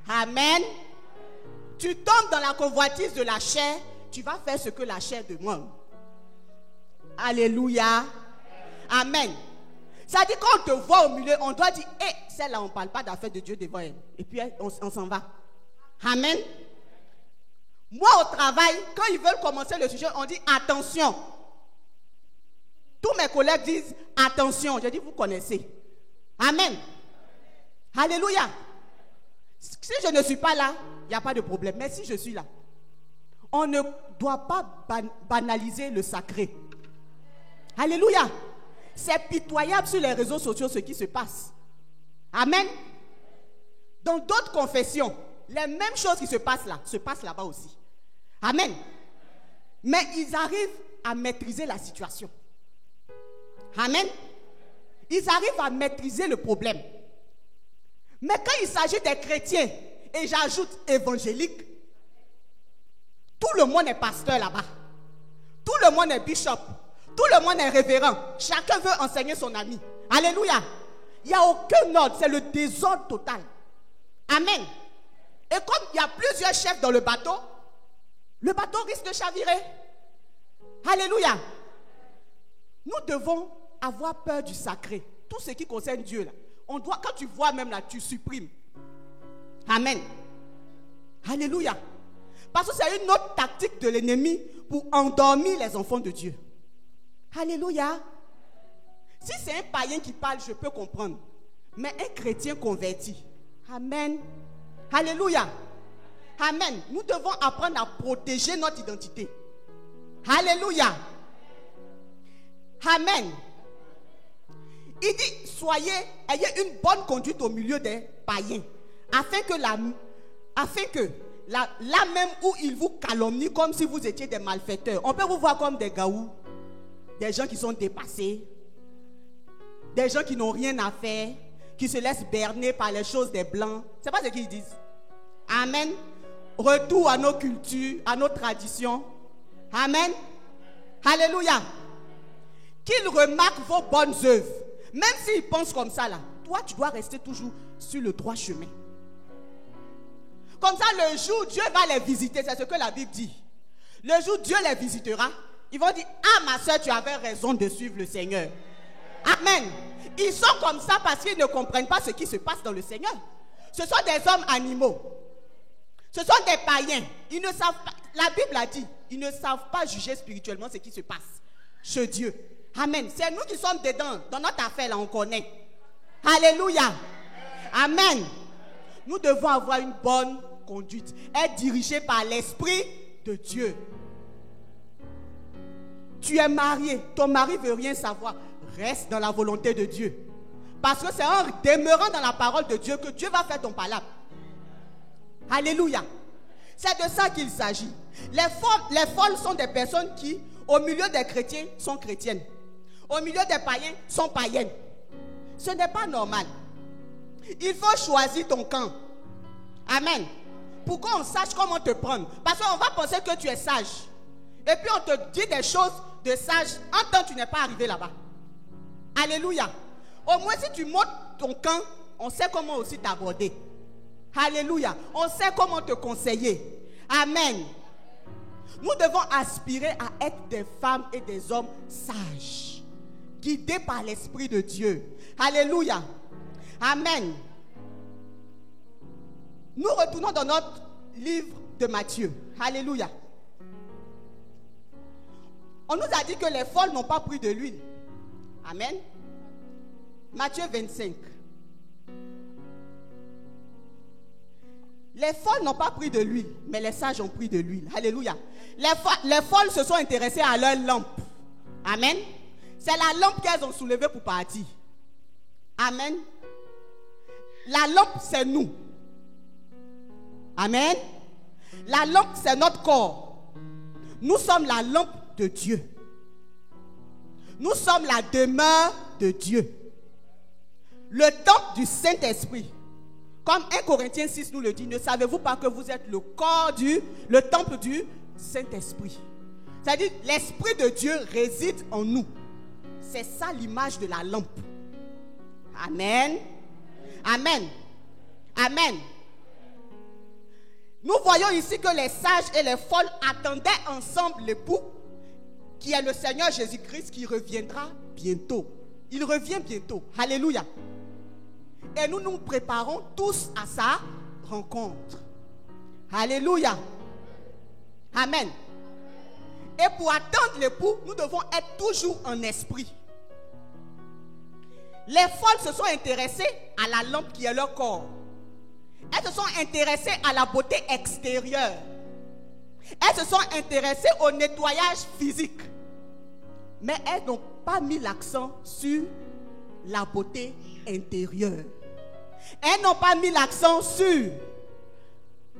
amen. Tu tombes dans la convoitise de la chair, tu vas faire ce que la chair demande. Alléluia. Amen. Ça dit quand on te voit au milieu, on doit dire, celle-là, on ne parle pas d'affaires de Dieu devant elle. Et puis on s'en va. Amen. Moi au travail, quand ils veulent commencer le sujet, on dit attention. Tous mes collègues disent attention. Je dis, vous connaissez. Amen. Alléluia. Si je ne suis pas là, il n'y a pas de problème. Mais si je suis là, on ne doit pas banaliser le sacré. Alléluia. C'est pitoyable sur les réseaux sociaux ce qui se passe. Amen. Dans d'autres confessions, les mêmes choses qui se passent là, se passent là-bas aussi. Amen. Mais ils arrivent à maîtriser la situation. Amen. Ils arrivent à maîtriser le problème. Mais quand il s'agit des chrétiens, et j'ajoute évangéliques, tout le monde est pasteur là-bas. Tout le monde est bishop. Tout le monde est révérend. Chacun veut enseigner son ami. Alléluia. Il n'y a aucun ordre. C'est le désordre total. Amen. Et comme il y a plusieurs chefs dans le bateau risque de chavirer. Alléluia. Nous devons avoir peur du sacré. Tout ce qui concerne Dieu là. Quand tu vois même là, tu supprimes. Amen. Alléluia. Parce que c'est une autre tactique de l'ennemi pour endormir les enfants de Dieu. Alléluia. Si c'est un païen qui parle, je peux comprendre. Mais un chrétien converti. Amen. Alléluia. Amen. Nous devons apprendre à protéger notre identité. Alléluia. Amen. Il dit, ayez une bonne conduite au milieu des païens, afin que là même où ils vous calomnient comme si vous étiez des malfaiteurs, on peut vous voir comme des gaous, des gens qui sont dépassés, des gens qui n'ont rien à faire, qui se laissent berner par les choses des blancs. C'est pas ce qu'ils disent. Amen. Retour à nos cultures, à nos traditions. Amen. Alléluia. Qu'ils remarquent vos bonnes œuvres. Même s'ils pensent comme ça là, toi tu dois rester toujours sur le droit chemin. Comme ça le jour où Dieu va les visiter, c'est ce que la Bible dit. Le jour où Dieu les visitera, ils vont dire, ah ma soeur, tu avais raison de suivre le Seigneur. Amen. Ils sont comme ça parce qu'ils ne comprennent pas ce qui se passe dans le Seigneur. Ce sont des hommes animaux. Ce sont des païens. Ils ne savent pas, la Bible a dit, ils ne savent pas juger spirituellement ce qui se passe chez Dieu. Amen. C'est nous qui sommes dedans. Dans notre affaire là, on connaît. Alléluia. Amen. Nous devons avoir une bonne conduite. Être dirigé par l'Esprit de Dieu. Tu es marié. Ton mari ne veut rien savoir. Reste dans la volonté de Dieu. Parce que c'est en demeurant dans la parole de Dieu que Dieu va faire ton palabre. Alléluia. C'est de ça qu'il s'agit. Les folles sont des personnes qui, au milieu des chrétiens, sont chrétiennes. Au milieu des païens, sont païennes. Ce n'est pas normal. Il faut choisir ton camp. Amen. Pour qu'on sache comment te prendre. Parce qu'on va penser que tu es sage. Et puis on te dit des choses de sage en tant que tu n'es pas arrivé là-bas. Alléluia. Au moins si tu montes ton camp, on sait comment aussi t'aborder. Alléluia. On sait comment te conseiller. Amen. Nous devons aspirer à être des femmes et des hommes sages, guidés par l'Esprit de Dieu. Alléluia. Amen. Nous retournons dans notre livre de Matthieu. Alléluia. On nous a dit que les folles n'ont pas pris de l'huile. Amen. Matthieu 25. Les folles n'ont pas pris de l'huile, mais les sages ont pris de l'huile. Alléluia. Les folles se sont intéressées à leur lampe. Amen. C'est la lampe qu'elles ont soulevée pour partir. Amen. La lampe, c'est nous. Amen. La lampe, c'est notre corps. Nous sommes la lampe de Dieu. Nous sommes la demeure de Dieu. Le temple du Saint-Esprit. Comme 1 Corinthiens 6 nous le dit, ne savez-vous pas que vous êtes le temple du Saint-Esprit? C'est-à-dire, l'Esprit de Dieu réside en nous. C'est ça l'image de la lampe. Amen. Amen. Amen. Nous voyons ici que les sages et les folles attendaient ensemble l'époux, qui est le Seigneur Jésus-Christ, qui reviendra bientôt. Il revient bientôt. Alléluia. Et nous nous préparons tous à sa rencontre. Alléluia. Amen. Et pour attendre l'époux, nous devons être toujours en esprit. Les folles se sont intéressées à la lampe qui est leur corps. Elles se sont intéressées à la beauté extérieure. Elles se sont intéressées au nettoyage physique. Mais elles n'ont pas mis l'accent sur la beauté intérieure. Elles n'ont pas mis l'accent sur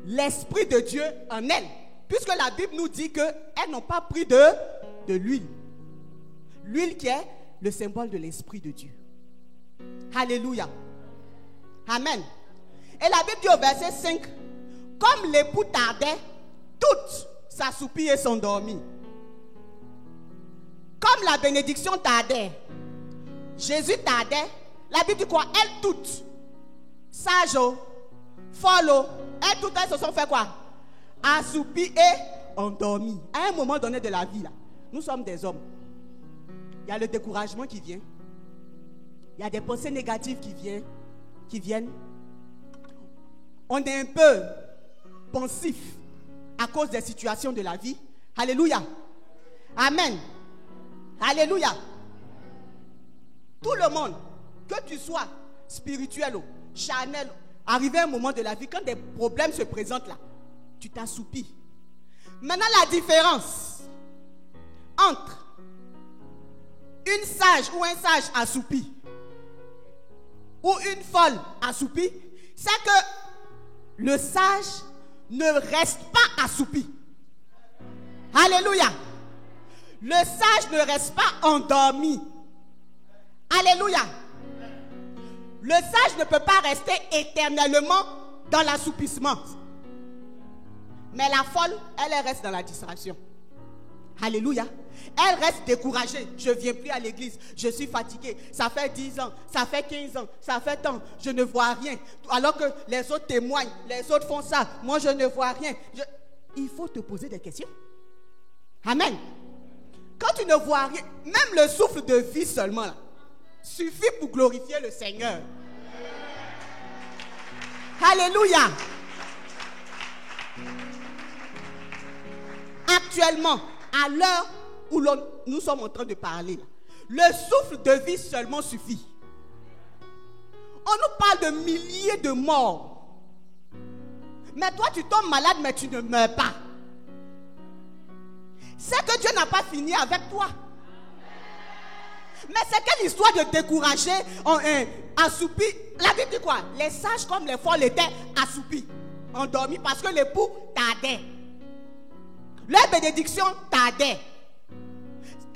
l'Esprit de Dieu en elles. Puisque la Bible nous dit qu'elles n'ont pas pris de l'huile. L'huile qui est le symbole de l'Esprit de Dieu. Alléluia. Amen. Et la Bible dit au verset 5, comme l'époux tardait, toutes s'assoupirent et s'endormirent. Comme la bénédiction tardait, Jésus tardait, la Bible dit quoi? Elles toutes, sages, folles, elles toutes, elles se sont fait quoi? Assoupies et endormies. À un moment donné de la vie, là, nous sommes des hommes. Il y a le découragement qui vient. Il y a des pensées négatives qui viennent. On est un peu pensif à cause des situations de la vie. Alléluia. Amen. Alléluia. Tout le monde, que tu sois spirituel ou charnel, arrivé à un moment de la vie, quand des problèmes se présentent là, tu t'assoupis. Maintenant, la différence entre une sage ou un sage assoupi ou une folle assoupie, c'est que le sage ne reste pas assoupi. Alléluia. Le sage ne reste pas endormi. Alléluia. Le sage ne peut pas rester éternellement dans l'assoupissement. Mais la folle, elle reste dans la distraction. Alléluia. Elle reste découragée. Je ne viens plus à l'église. Je suis fatiguée. Ça fait 10 ans. Ça fait 15 ans. Ça fait tant. Je ne vois rien. Alors que les autres témoignent. Les autres font ça. Moi, je ne vois rien. Il faut te poser des questions. Amen. Quand tu ne vois rien, même le souffle de vie seulement là, suffit pour glorifier le Seigneur. Alléluia. Actuellement, à l'heure où nous sommes en train de parler, le souffle de vie seulement suffit. On nous parle de milliers de morts. Mais toi, tu tombes malade, mais tu ne meurs pas. C'est que Dieu n'a pas fini avec toi. Mais c'est quelle histoire de décourager, assoupi. La Bible dit quoi? Les sages comme les folles étaient assoupis, endormis parce que l'époux tardait. Leur bénédiction tardait.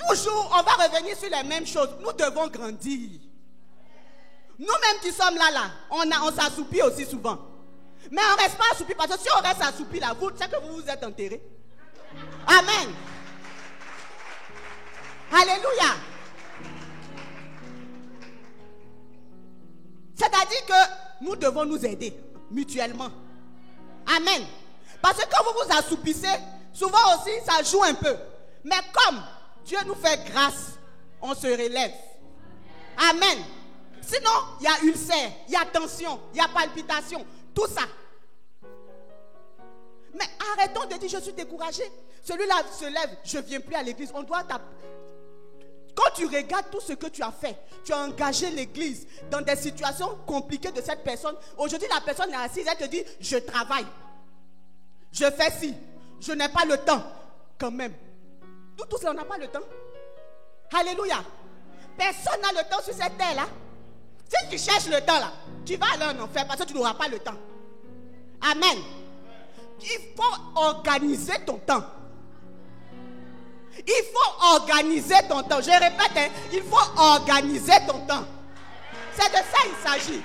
Toujours, on va revenir sur les mêmes choses. Nous devons grandir. Nous-mêmes qui sommes là, on s'assoupit aussi souvent. Mais on ne reste pas assoupi parce que si on reste assoupi là, c'est que vous vous êtes enterrés. Amen. Alléluia. C'est-à-dire que nous devons nous aider mutuellement. Amen. Parce que quand vous vous assoupissez, souvent aussi ça joue un peu. Mais comme Dieu nous fait grâce, on se relève. Amen. Sinon, il y a ulcère, il y a tension, il y a palpitation, tout ça. Mais arrêtons de dire je suis découragé. Celui-là se lève, je ne viens plus à l'église. On doit Quand tu regardes tout ce que tu as fait, tu as engagé l'église dans des situations compliquées de cette personne. Aujourd'hui, la personne est assise, elle te dit, je travaille. Je fais ci. Je n'ai pas le temps. Quand même. Tout cela, on n'a pas le temps. Alléluia. Personne n'a le temps sur cette terre-là. Si tu cherches le temps là, tu vas aller en enfer parce que tu n'auras pas le temps. Amen. Il faut organiser ton temps. Il faut organiser ton temps. Je répète, il faut organiser ton temps. C'est de ça il s'agit.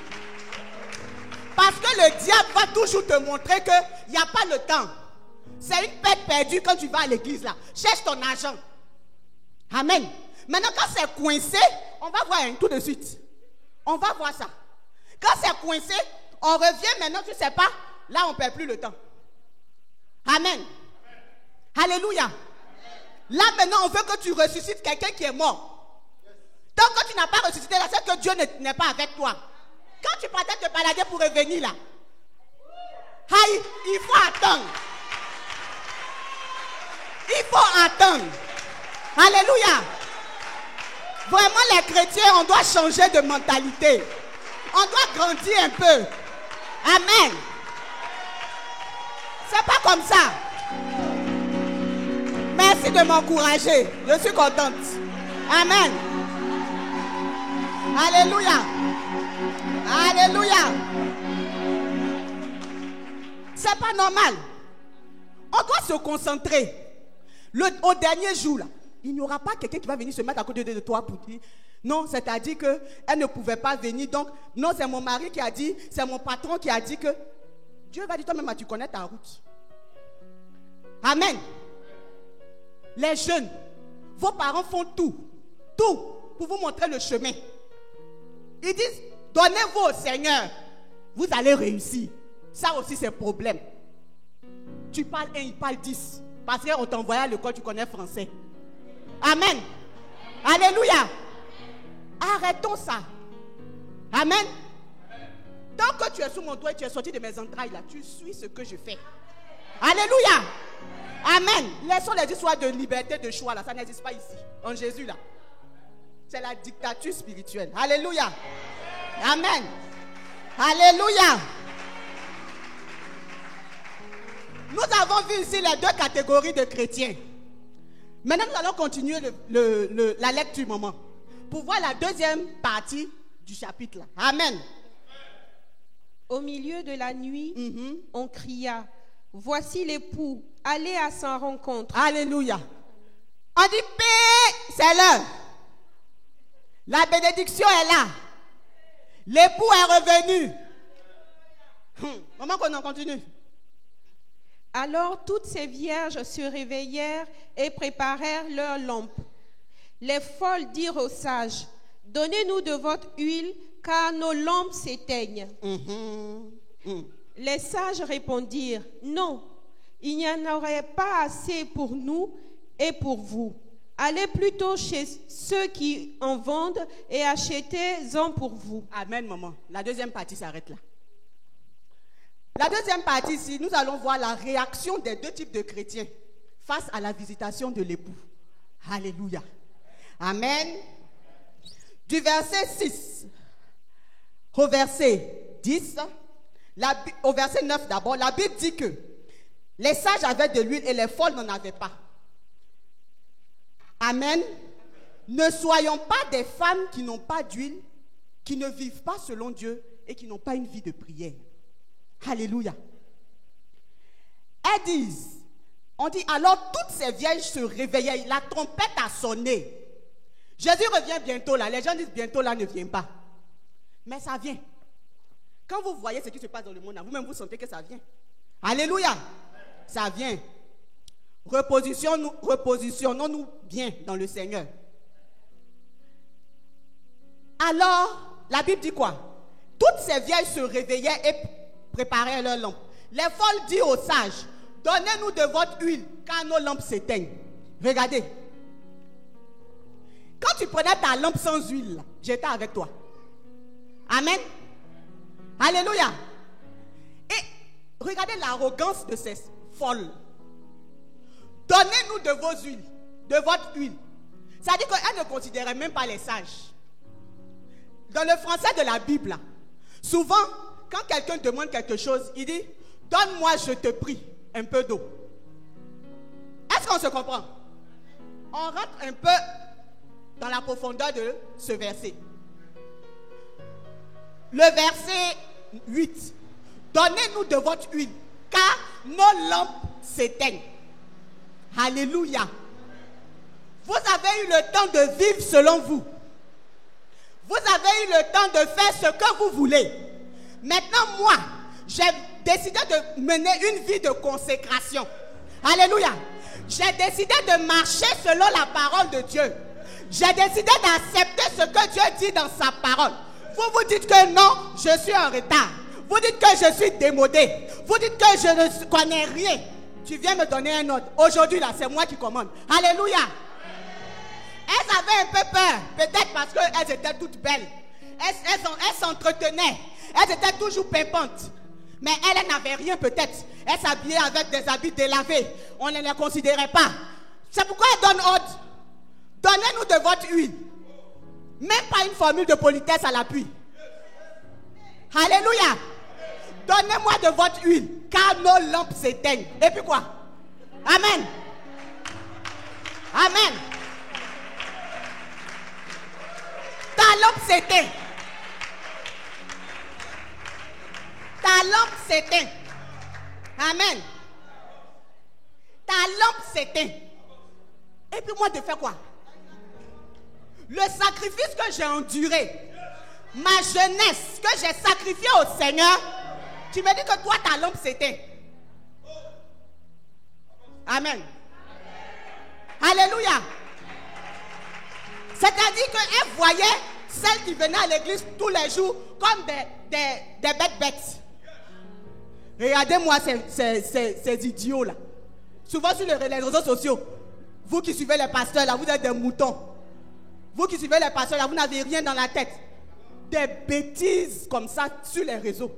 Parce que le diable va toujours te montrer qu'il n'y a pas le temps. C'est une perte perdue quand tu vas à l'église là. Cherche ton argent. Amen. Maintenant quand c'est coincé, on va voir tout de suite. On va voir ça. Quand c'est coincé, on revient maintenant, tu ne sais pas. Là, on ne perd plus le temps. Amen. Alléluia. Là, maintenant, on veut que tu ressuscites quelqu'un qui est mort. Tant que tu n'as pas ressuscité, là, c'est que Dieu n'est pas avec toi. Quand tu partais te balader pour revenir là, il faut attendre. Il faut attendre. Alléluia. Vraiment, les chrétiens, on doit changer de mentalité. On doit grandir un peu. Amen. C'est pas comme ça. Merci de m'encourager. Je suis contente. Amen. Alléluia. Alléluia. C'est pas normal. On doit se concentrer. Au dernier jour, là, il n'y aura pas quelqu'un qui va venir se mettre à côté de toi pour dire non, c'est-à-dire qu'elle ne pouvait pas venir. Donc, non, c'est mon mari qui a dit, c'est mon patron qui a dit que Dieu va dire toi-même, tu connais ta route. Amen. Les jeunes, vos parents font tout pour vous montrer le chemin. Ils disent, donnez-vous au Seigneur, vous allez réussir. Ça aussi, c'est problème. Tu parles 1, il parle 10. Parce qu'on t'envoie à l'école, tu connais français. Amen. Alléluia. Arrêtons ça. Amen. Tant que tu es sous mon doigt et tu es sorti de mes entrailles là, tu suis ce que je fais. Alléluia. Amen. Laissons les histoires de liberté, de choix là, ça n'existe pas ici. En Jésus là. C'est la dictature spirituelle. Alléluia. Amen. Alléluia. Nous avons vu ici les 2 catégories de chrétiens. Maintenant, nous allons continuer la lecture, maman, pour voir la deuxième partie du chapitre là. Amen. Au milieu de la nuit, on cria, voici l'époux, allez à sa rencontre. Alléluia. On dit paix, c'est l'heure. La bénédiction est là. L'époux est revenu. Maman, qu'on en continue. Alors toutes ces vierges se réveillèrent et préparèrent leurs lampes. Les folles dirent aux sages, donnez-nous de votre huile, car nos lampes s'éteignent. Les sages répondirent, non, il n'y en aurait pas assez pour nous et pour vous. Allez plutôt chez ceux qui en vendent et achetez-en pour vous. Amen, maman. La deuxième partie s'arrête là. La deuxième partie ici, nous allons voir la réaction des 2 types de chrétiens face à la visitation de l'époux. Alléluia. Amen. Du verset 6 au verset 10, au verset 9 d'abord, la Bible dit que les sages avaient de l'huile et les folles n'en avaient pas. Amen. Ne soyons pas des femmes qui n'ont pas d'huile, qui ne vivent pas selon Dieu et qui n'ont pas une vie de prière. Alléluia. Elles disent, on dit, alors toutes ces vierges se réveillaient, la trompette a sonné. Jésus revient bientôt là. Les gens disent bientôt là ne vient pas. Mais ça vient. Quand vous voyez ce qui se passe dans le monde, vous-même vous sentez que ça vient. Alléluia. Ça vient. Repositionnons-nous bien dans le Seigneur. Alors, la Bible dit quoi? Toutes ces vierges se réveillaient et préparaient leurs lampes. Les folles disent aux sages, donnez-nous de votre huile, car nos lampes s'éteignent. Regardez. Quand tu prenais ta lampe sans huile, j'étais avec toi. Amen. Alléluia. Et regardez l'arrogance de ces folles. Donnez-nous de vos huiles, de votre huile. Ça dit qu'elles ne considéraient même pas les sages. Dans le français de la Bible, souvent, quand quelqu'un demande quelque chose, il dit, donne-moi, je te prie, un peu d'eau. Est-ce qu'on se comprend? On rentre un peu dans la profondeur de ce verset. Le verset 8. Donnez-nous de votre huile, car nos lampes s'éteignent. Alléluia. Vous avez eu le temps de vivre selon vous. Vous avez eu le temps de faire ce que vous voulez. Maintenant, moi, j'ai décidé de mener une vie de consécration. Alléluia. J'ai décidé de marcher selon la parole de Dieu. J'ai décidé d'accepter ce que Dieu dit dans sa parole. Vous vous dites que non, je suis en retard. Vous dites que je suis démodé. Vous dites que je ne connais rien. Tu viens me donner un ordre. Aujourd'hui, là, c'est moi qui commande. Alléluia. Elles avaient un peu peur. Peut-être parce qu'elles étaient toutes belles. Elles s'entretenaient. Elles étaient toujours pimpantes. Mais elles n'avaient rien peut-être. Elles s'habillaient avec des habits délavés. On ne les considérait pas. C'est pourquoi elles donnent ordre. Donnez-nous de votre huile. Même pas une formule de politesse à l'appui. Alléluia. Donnez-moi de votre huile, car nos lampes s'éteignent. Et puis quoi? Amen. Amen. ta lampe s'éteint. Ta lampe s'éteint. Amen. Ta lampe s'éteint. Et puis moi, de faire quoi? Le sacrifice que j'ai enduré, ma jeunesse que j'ai sacrifiée au Seigneur, tu me dis que toi, ta lampe s'éteint. Amen. Alléluia. C'est-à-dire qu'elle voyait celles qui venaient à l'église tous les jours comme des bêtes. Regardez-moi ces idiots-là. Souvent sur les réseaux sociaux, vous qui suivez les pasteurs là, vous êtes des moutons. Vous qui suivez les pasteurs là, vous n'avez rien dans la tête. Des bêtises comme ça sur les réseaux.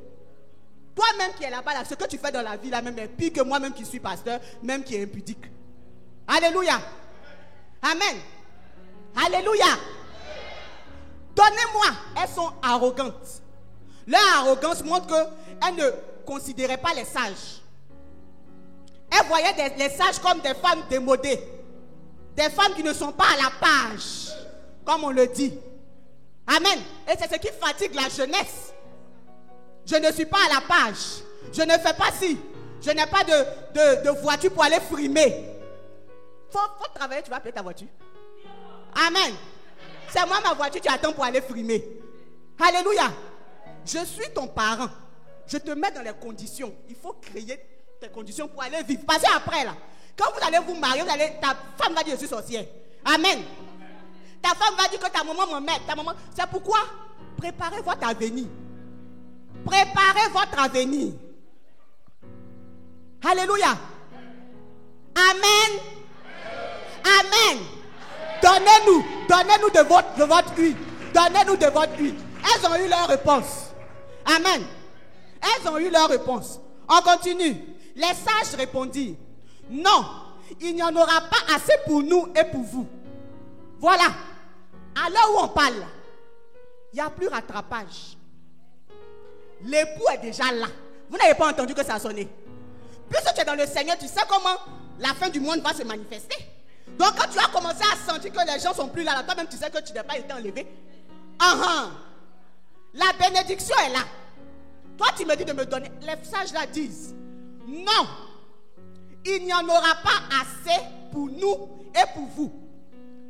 Toi-même qui es là-bas, là, ce que tu fais dans la vie là même est pire que moi-même qui suis pasteur, même qui est impudique. Alléluia. Amen. Alléluia. Donnez-moi. Elles sont arrogantes. Leur arrogance montre qu'elles ne considéraient pas les sages. Elles voyaient les sages comme des femmes démodées. Des femmes qui ne sont pas à la page, comme on le dit. Amen. Et c'est ce qui fatigue la jeunesse. Je ne suis pas à la page. Je ne fais pas ci. Je n'ai pas de voiture pour aller frimer. Faut travailler, tu vas payer ta voiture. Amen. C'est moi ma voiture, tu attends pour aller frimer. Alléluia. Je suis ton parent. Je te mets dans les conditions. Il faut créer tes conditions pour aller vivre. Parce qu'après là, quand vous allez vous marier, ta femme va dire je suis sorcière. Amen. Ta femme va dire que ta maman m'emmène. C'est pourquoi préparez votre avenir. Préparez votre avenir. Alléluia. Amen. Amen. Donnez-nous de votre huile. Donnez-nous de votre huile. Elles ont eu leur réponse. Amen. Elles ont eu leur réponse. On continue. Les sages répondirent, non, il n'y en aura pas assez pour nous et pour vous. Voilà. À l'heure où on parle, il n'y a plus rattrapage. L'époux est déjà là. Vous n'avez pas entendu que ça a sonné. Puisque tu es dans le Seigneur, tu sais comment la fin du monde va se manifester. Donc quand tu as commencé à sentir que les gens ne sont plus là, toi-même tu sais que tu n'as pas été enlevé. La bénédiction est là. Toi tu me dis de me donner. Les sages là disent, non, il n'y en aura pas assez pour nous et pour vous.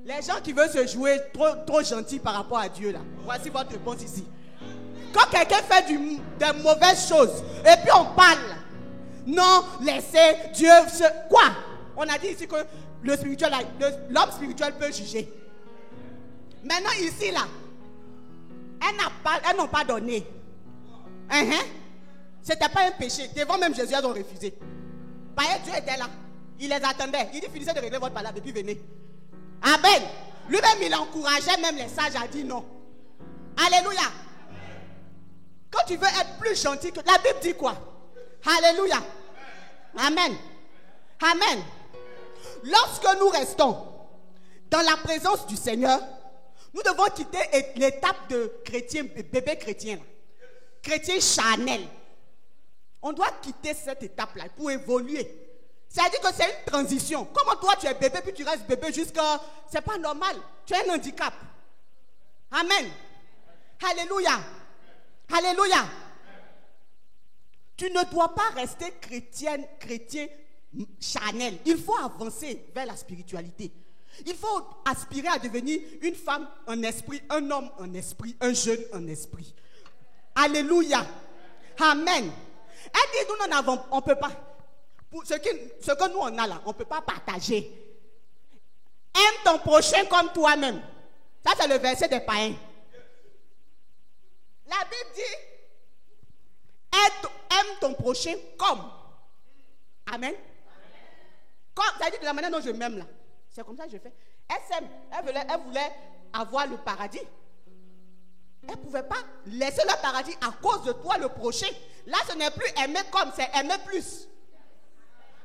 Les gens qui veulent se jouer trop gentils par rapport à Dieu là. Voici votre réponse ici. Quand quelqu'un fait des mauvaises choses et puis on parle, non, laissez Dieu se... Quoi? On a dit ici que l'homme spirituel peut juger. Maintenant ici là, elles n'ont pas donné. C'était pas un péché. Devant même Jésus, elles ont refusé. Parce que Dieu était là. Il les attendait. Il dit finissez de régler votre palabre et puis venez. Amen. Lui-même il encourageait même les sages à dire non. Alléluia. Quand tu veux être plus gentil, la Bible dit quoi? Alléluia. Amen. Amen. Lorsque nous restons dans la présence du Seigneur, nous devons quitter l'étape de chrétien, bébé chrétien. Chrétien charnel. On doit quitter cette étape-là pour évoluer. C'est-à-dire que c'est une transition. Comment toi tu es bébé puis tu restes bébé jusqu'à... C'est pas normal. Tu as un handicap. Amen. Alléluia. Alléluia. Tu ne dois pas rester chrétien charnel. Il faut avancer vers la spiritualité. Il faut aspirer à devenir une femme en esprit, un homme en esprit, un jeune en esprit. Alléluia. Amen. Elle dit, nous n'en avons, on ne peut pas. Pour ce que nous on a là, on ne peut pas partager. Aime ton prochain comme toi-même. Ça c'est le verset des païens. La Bible dit, aime ton prochain comme. Amen. Comme, ça dit de la manière dont je m'aime là. C'est comme ça que je fais. Elle s'aime. Elle voulait avoir le paradis. Elle ne pouvait pas laisser le paradis à cause de toi, le prochain. Là, ce n'est plus aimer comme, c'est aimer plus.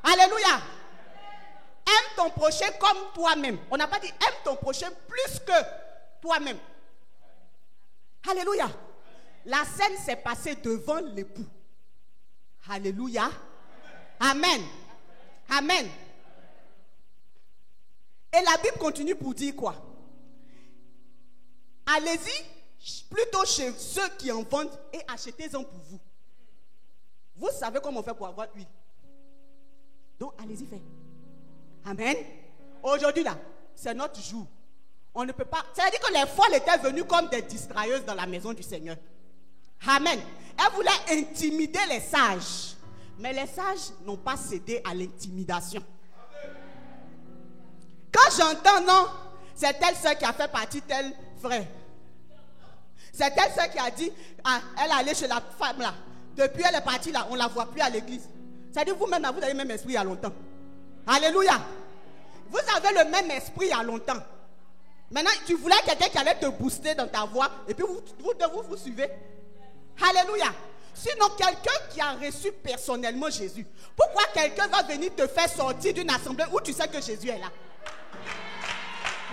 Alléluia. Aime ton prochain comme toi-même. On n'a pas dit aime ton prochain plus que toi-même. Alléluia. La scène s'est passée devant l'époux. Alléluia. Amen. Amen. Et la Bible continue pour dire quoi? allez-y plutôt chez ceux qui en vendent et achetez-en pour vous. Vous savez comment on fait pour avoir huile. Donc, allez-y faire. Amen. Aujourd'hui, là, c'est notre jour. On ne peut pas... C'est-à-dire que les folles étaient venues comme des distrailleuses dans la maison du Seigneur. Amen. Elles voulaient intimider les sages. Mais les sages n'ont pas cédé à l'intimidation. Quand j'entends, non, c'est telle soeur qui a fait partie tel frère. C'est telle soeur qui a dit, ah, elle est allée chez la femme là. Depuis elle est partie là, on ne la voit plus à l'église. C'est-à-dire vous-même, vous avez le même esprit il y a longtemps. Alléluia. Vous avez le même esprit il y a longtemps. Maintenant, tu voulais quelqu'un qui allait te booster dans ta voix et puis vous suivez. Alléluia. Sinon, quelqu'un qui a reçu personnellement Jésus, pourquoi quelqu'un va venir te faire sortir d'une assemblée où tu sais que Jésus est là?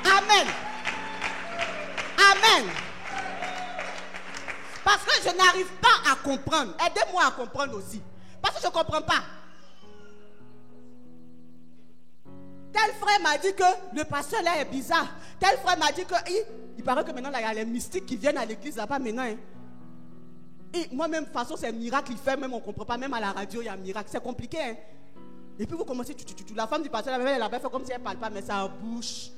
Amen. Amen. Parce que je n'arrive pas à comprendre. Aidez-moi à comprendre aussi. Parce que je ne comprends pas. Tel frère m'a dit que le pasteur là est bizarre. Tel frère m'a dit que il paraît que maintenant là, il y a les mystiques qui viennent à l'église là-bas maintenant. Hein. Et moi-même, de toute façon, c'est un miracle qu'il fait, même on ne comprend pas. Même à la radio, il y a un miracle. C'est compliqué. Hein. Et puis vous commencez, la femme du pasteur là, elle fait comme si elle ne parle pas, mais ça bouge.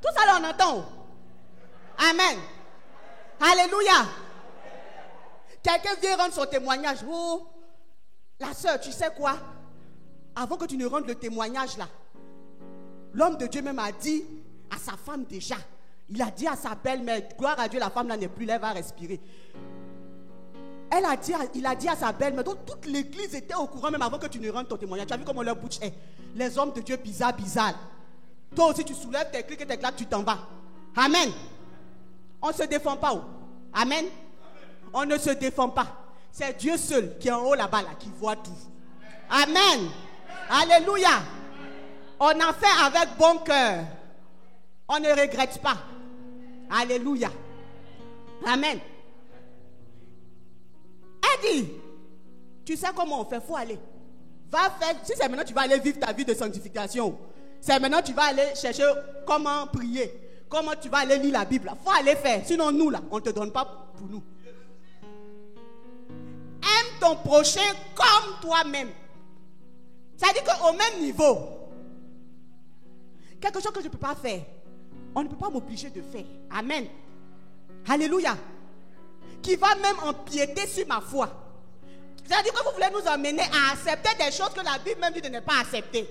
Tout ça là, on entend. Amen. Alléluia. Quelqu'un vient rendre son témoignage. Oh, la soeur, tu sais quoi? Avant que tu ne rendes le témoignage là, l'homme de Dieu même a dit à sa femme déjà. Il a dit à sa belle-mère, gloire à Dieu, la femme là n'est plus là, elle va respirer. Il a dit à sa belle-mère, donc toute l'église était au courant même avant que tu ne rendes ton témoignage. Tu as vu comment leur bouche est? Les hommes de Dieu bizarres. Toi aussi tu soulèves tes clics et tes claques, tu t'en vas. Amen. On ne se défend pas. Oh. Amen. On ne se défend pas. C'est Dieu seul qui est en haut là-bas, là, qui voit tout. Amen. Alléluia. On en fait avec bon cœur. On ne regrette pas. Alléluia. Amen. Elle dit, tu sais comment on fait, il faut aller. Va faire, si c'est maintenant tu vas aller vivre ta vie de sanctification. C'est maintenant tu vas aller chercher comment prier. Comment tu vas aller lire la Bible. Il faut aller faire. Sinon nous là, on ne te donne pas pour nous. Aime ton prochain comme toi-même. Ça dit qu'au même niveau, quelque chose que je ne peux pas faire, on ne peut pas m'obliger de faire. Amen. Alléluia. Qui va même empiéter sur ma foi. C'est-à-dire que vous voulez nous emmener à accepter des choses que la Bible même dit de ne pas accepter.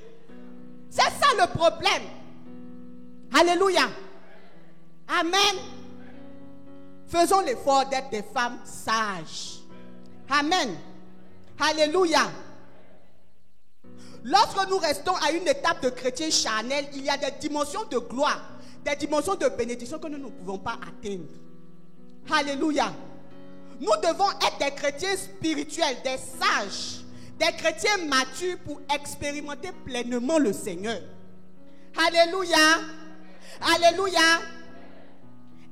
C'est ça le problème. Alléluia. Amen. Faisons l'effort d'être des femmes sages. Amen. Alléluia. Lorsque nous restons à une étape de chrétien charnel, il y a des dimensions de gloire, des dimensions de bénédiction que nous ne pouvons pas atteindre. Alléluia. Nous devons être des chrétiens spirituels, des sages, des chrétiens matures pour expérimenter pleinement le Seigneur. Alléluia. Alléluia.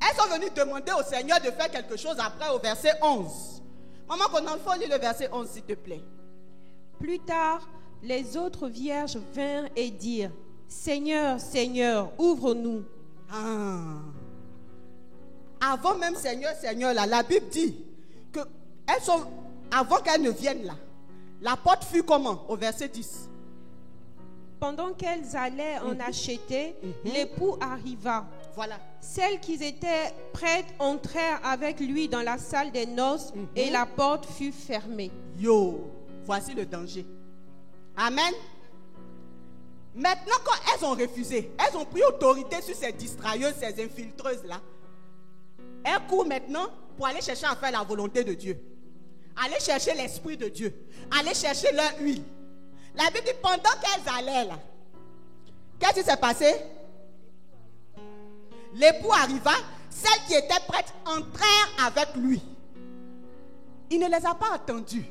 Elles sont venues demander au Seigneur de faire quelque chose après au verset 11. Maman, qu'on en faut lire le verset 11, s'il te plaît. Plus tard, les autres vierges vinrent et dirent, Seigneur, Seigneur, ouvre-nous. Avant même Seigneur, Seigneur, là, la Bible dit que elles sont, avant qu'elles ne viennent là, la porte fut comment? Au verset 10. Pendant qu'elles allaient en acheter, l'époux arriva. Voilà. Celles qui étaient prêtes entrèrent avec lui dans la salle des noces et la porte fut fermée. Yo, voici le danger. Amen. Maintenant, quand elles ont refusé, elles ont pris autorité sur ces distrailleuses, ces infiltreuses-là. Elles courent maintenant pour aller chercher à faire la volonté de Dieu. Aller chercher l'Esprit de Dieu. Aller chercher leur huile. La Bible dit, pendant qu'elles allaient là, qu'est-ce qui s'est passé? L'époux arriva, celles qui étaient prêtes entrèrent avec lui. Il ne les a pas attendues.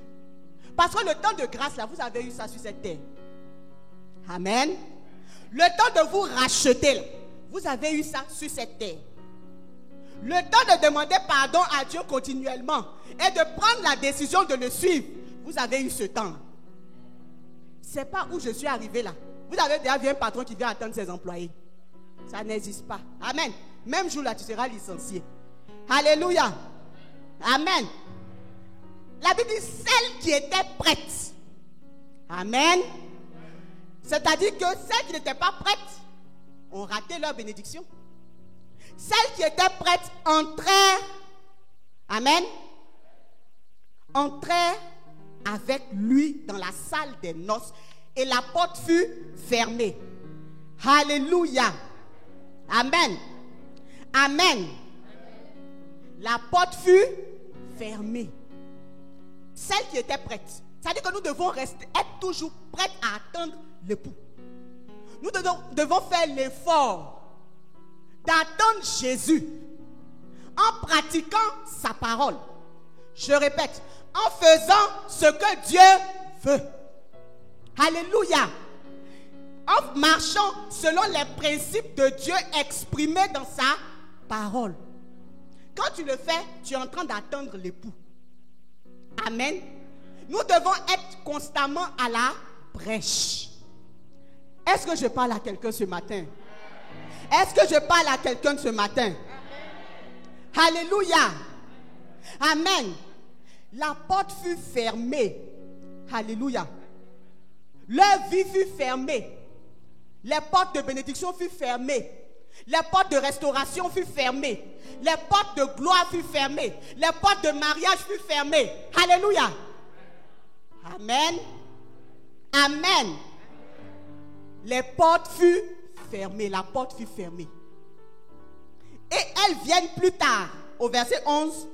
Parce que le temps de grâce là, vous avez eu ça sur cette terre. Amen. Le temps de vous racheter là, vous avez eu ça sur cette terre. Le temps de demander pardon à Dieu continuellement et de prendre la décision de le suivre, vous avez eu ce temps. C'est pas où je suis arrivé là. Vous avez déjà vu un patron qui vient attendre ses employés. Ça n'existe pas. Amen. Même jour là, tu seras licencié. Alléluia. Amen. La Bible dit celles qui étaient prêtes. Amen. C'est-à-dire que celles qui n'étaient pas prêtes ont raté leur bénédiction. Celles qui étaient prêtes entrèrent. Amen. Entrèrent avec lui dans la salle des noces et la porte fut fermée. Alléluia. Amen. Amen. La porte fut fermée. Celles qui étaient prêtes. C'est-à-dire que nous devons être toujours prêtes à attendre l'époux. Nous devons faire l'effort d'attendre Jésus en pratiquant sa parole. Je répète, en faisant ce que Dieu veut. Alléluia. En marchant selon les principes de Dieu exprimés dans sa parole. Quand tu le fais, tu es en train d'attendre l'époux. Amen. Nous devons être constamment à la brèche. Est-ce que je parle à quelqu'un ce matin? Est-ce que je parle à quelqu'un ce matin? Alléluia. Amen. La porte fut fermée. Alléluia. Leur vie fut fermée. Les portes de bénédiction furent fermées. Les portes de restauration furent fermées. Les portes de gloire furent fermées. Les portes de mariage furent fermées. Alléluia. Amen. Amen. Les portes furent fermées. La porte fut fermée. Et elles viennent plus tard, au verset 11,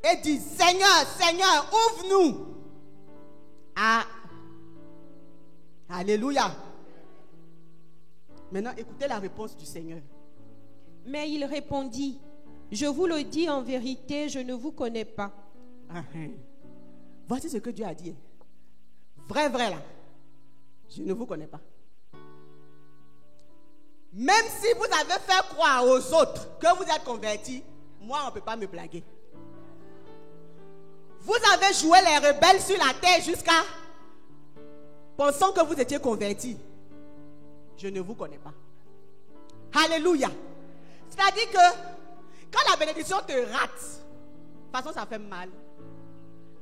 et disent, Seigneur, Seigneur, ouvre-nous. Ah. Alléluia. Maintenant, écoutez la réponse du Seigneur. Mais il répondit, je vous le dis en vérité, je ne vous connais pas. Voici ce que Dieu a dit. Vrai, vrai là. Je ne vous connais pas. Même si vous avez fait croire aux autres que vous êtes convertis, moi on ne peut pas me blaguer. Vous avez joué les rebelles sur la terre jusqu'à pensant que vous étiez convertis. Je ne vous connais pas. Alléluia. C'est-à-dire que quand la bénédiction te rate, de toute façon ça fait mal.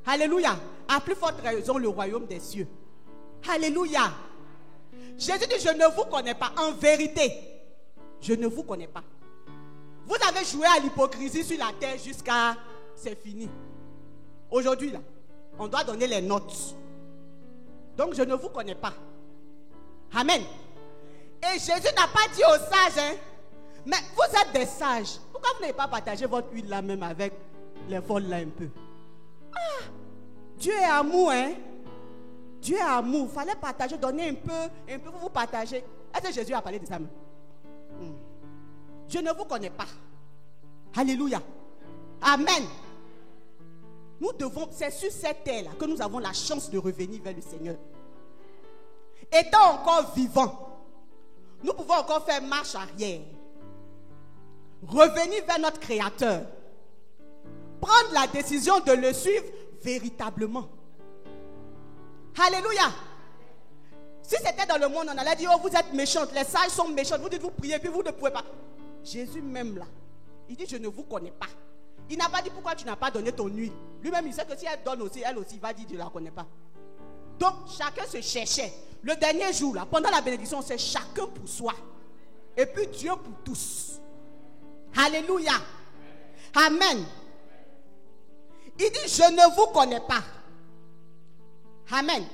Alléluia. À plus forte raison le royaume des cieux. Alléluia. Jésus dit, je ne vous connais pas. En vérité, je ne vous connais pas. Vous avez joué à l'hypocrisie sur la terre jusqu'à... C'est fini. Aujourd'hui, là, on doit donner les notes. Donc, je ne vous connais pas. Amen. Et Jésus n'a pas dit aux sages, hein, mais vous êtes des sages. Pourquoi vous n'avez pas partagé votre huile là même avec les folles là un peu? Ah, Dieu est amour, hein. Dieu est amour. Il fallait partager, donner un peu, vous partagez. Est-ce que Jésus a parlé de ça même? Je ne vous connais pas. Alléluia. Amen. Nous devons, c'est sur cette terre-là que nous avons la chance de revenir vers le Seigneur. Étant encore vivants, nous pouvons encore faire marche arrière. Revenir vers notre Créateur. Prendre la décision de le suivre véritablement. Alléluia. Si c'était dans le monde, on allait dire, oh vous êtes méchantes, les sages sont méchantes, vous dites vous priez, puis vous ne pouvez pas. Jésus même là, il dit je ne vous connais pas. Il n'a pas dit pourquoi tu n'as pas donné ton huile. Lui-même il sait que si elle donne aussi, elle aussi va dire je ne la connais pas. Donc chacun se cherchait. Le dernier jour là, pendant la bénédiction, c'est chacun pour soi. Et puis Dieu pour tous. Alléluia. Amen. Il dit je ne vous connais pas. Amen.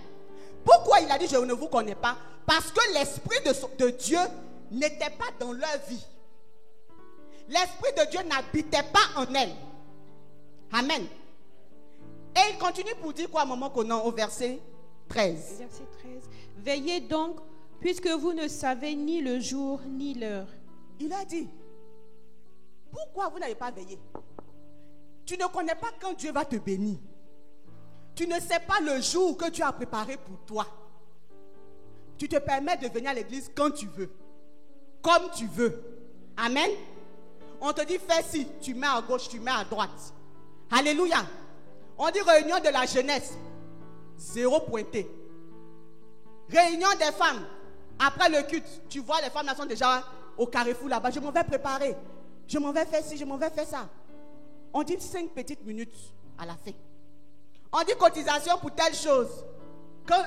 Pourquoi il a dit je ne vous connais pas? Parce que l'Esprit de Dieu n'était pas dans leur vie. L'Esprit de Dieu n'habitait pas en elle. Amen. Et il continue pour dire quoi, maman Conan, au verset 13. Verset 13. Veillez donc, puisque vous ne savez ni le jour ni l'heure. Il a dit, pourquoi vous n'avez pas veillé? Tu ne connais pas quand Dieu va te bénir. Tu ne sais pas le jour que Dieu a préparé pour toi. Tu te permets de venir à l'église quand tu veux. Comme tu veux. Amen. On te dit fais ci, tu mets à gauche, tu mets à droite. Alléluia. On dit réunion de la jeunesse. 0 pointé. Réunion des femmes. Après le culte, tu vois les femmes là sont déjà au carrefour là-bas, je m'en vais préparer. Je m'en vais faire ci, je m'en vais faire ça. On dit 5 petites minutes à la fin. On dit cotisation pour telle chose. Quand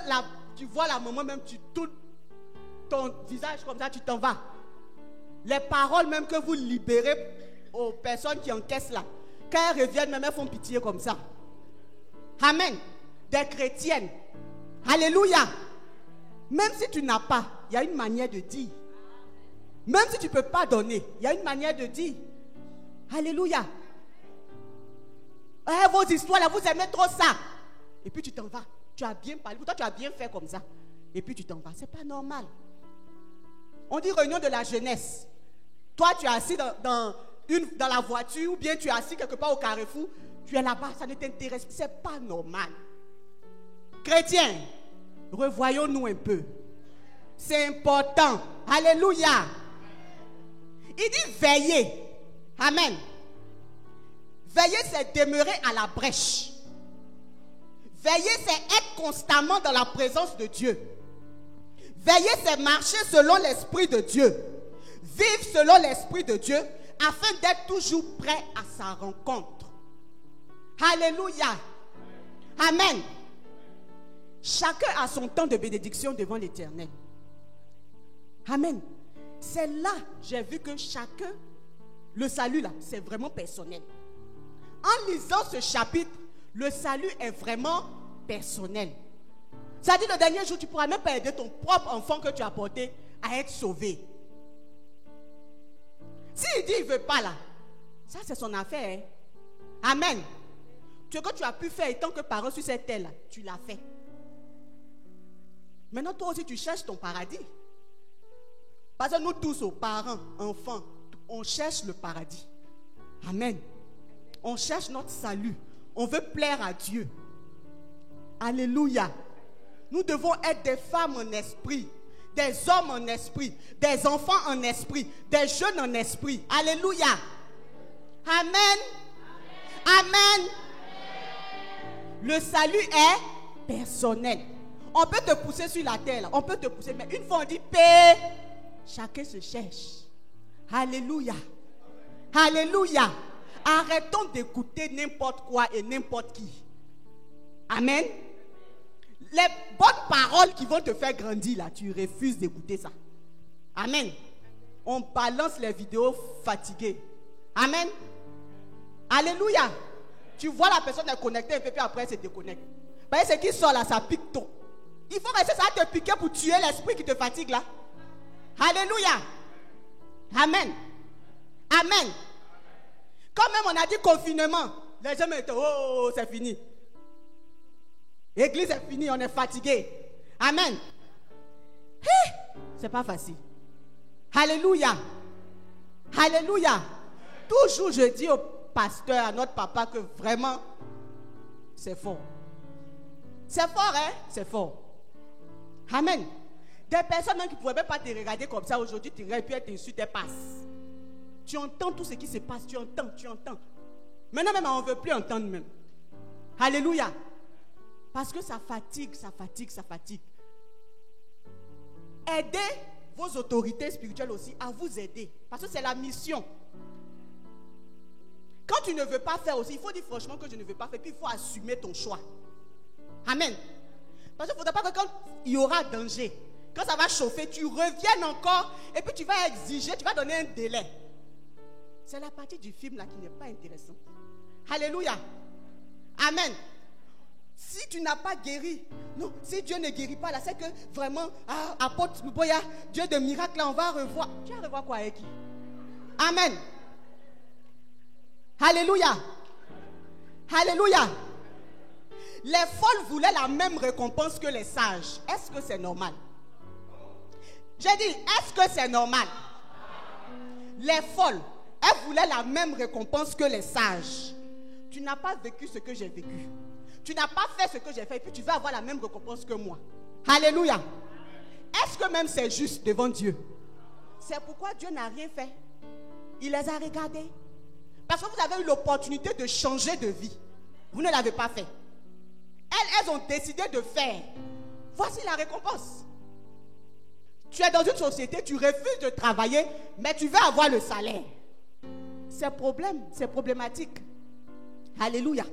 tu vois la maman même, tu tournes ton visage comme ça, tu t'en vas. Les paroles même que vous libérez aux personnes qui encaissent là, quand elles reviennent, même elles font pitié comme ça. Amen. Des chrétiennes. Alléluia. Même si tu n'as pas, il y a une manière de dire. Même si tu ne peux pas donner, il y a une manière de dire. Alléluia. Vos histoires là, vous aimez trop ça. Et puis tu t'en vas. Tu as bien parlé. Toi, tu as bien fait comme ça. Et puis tu t'en vas. C'est pas normal. On dit réunion de la jeunesse. Toi, tu es assis dans la voiture ou bien tu es assis quelque part au carrefour. Tu es là-bas, ça ne t'intéresse pas. C'est pas normal. Chrétiens, revoyons-nous un peu. C'est important. Alléluia. Il dit veiller. Amen. Veiller, c'est demeurer à la brèche. Veiller, c'est être constamment dans la présence de Dieu. Veiller, c'est marcher selon l'Esprit de Dieu. Vivre selon l'Esprit de Dieu afin d'être toujours prêt à sa rencontre. Alléluia. Amen. Chacun a son temps de bénédiction devant l'Éternel. Amen. C'est là, j'ai vu que chacun, le salut là, c'est vraiment personnel. En lisant ce chapitre, le salut est vraiment personnel. Ça dit le dernier jour, tu ne pourras même pas aider ton propre enfant que tu as porté à être sauvé. S'il dit qu'il ne veut pas là, ça c'est son affaire. Hein? Amen. Ce que tu as pu faire étant que parent sur cette terre là, tu l'as fait. Maintenant toi aussi tu cherches ton paradis. Parce que nous tous, aux parents, enfants, on cherche le paradis. Amen. On cherche notre salut. On veut plaire à Dieu. Alléluia. Nous devons être des femmes en esprit, des hommes en esprit, des enfants en esprit, des jeunes en esprit. Alléluia. Amen. Amen. Le salut est personnel. On peut te pousser sur la terre, on peut te pousser, mais une fois on dit paix, chacun se cherche. Alléluia. Alléluia. Arrêtons d'écouter n'importe quoi et n'importe qui. Amen. Les bonnes paroles qui vont te faire grandir là, tu refuses d'écouter ça. Amen. On balance les vidéos fatiguées. Amen. Alléluia. Tu vois la personne est connectée un peu, puis après elle se déconnecte. Vous voyez ce qui sort là, ça pique trop. Il faut rester, ça va te piquer pour tuer l'esprit qui te fatigue là. Alléluia. Amen. Amen. Quand même on a dit confinement, les gens me disent, oh, c'est fini. L'église est finie, on est fatigué. Amen. C'est pas facile. Alléluia. Alléluia. Toujours je dis au pasteur, à notre papa, que vraiment, c'est fort. C'est fort, hein? C'est fort. Amen. Des personnes même qui ne pouvaient même pas te regarder comme ça aujourd'hui, tu regardes et puis elles t'insultent, elles passent. Tu entends tout ce qui se passe, tu entends. Maintenant même, on ne veut plus entendre même. Alléluia. Parce que ça fatigue. Aidez vos autorités spirituelles aussi à vous aider. Parce que c'est la mission. Quand tu ne veux pas faire aussi, il faut dire franchement que je ne veux pas faire. Puis il faut assumer ton choix. Amen. Parce qu'il ne faudra pas que quand il y aura danger, quand ça va chauffer, tu reviennes encore et puis tu vas exiger, tu vas donner un délai. C'est la partie du film là qui n'est pas intéressante. Alléluia. Amen. Si tu n'as pas guéri, non, si Dieu ne guérit pas là, c'est que vraiment, apôtre Luboya, Dieu de miracle là, on va revoir. Tu vas revoir quoi avec qui? Amen. Alléluia. Alléluia. Les folles voulaient la même récompense que les sages. Est-ce que c'est normal? J'ai dit, est-ce que c'est normal? Les folles, elles voulaient la même récompense que les sages. Tu n'as pas vécu ce que j'ai vécu. Tu n'as pas fait ce que j'ai fait et puis tu vas avoir la même récompense que moi. Alléluia. Est-ce que même c'est juste devant Dieu? C'est pourquoi Dieu n'a rien fait. Il les a regardés. Parce que vous avez eu l'opportunité de changer de vie. Vous ne l'avez pas fait. Elles ont décidé de faire. Voici la récompense. Tu es dans une société, tu refuses de travailler, mais tu veux avoir le salaire. C'est problématique. Alléluia.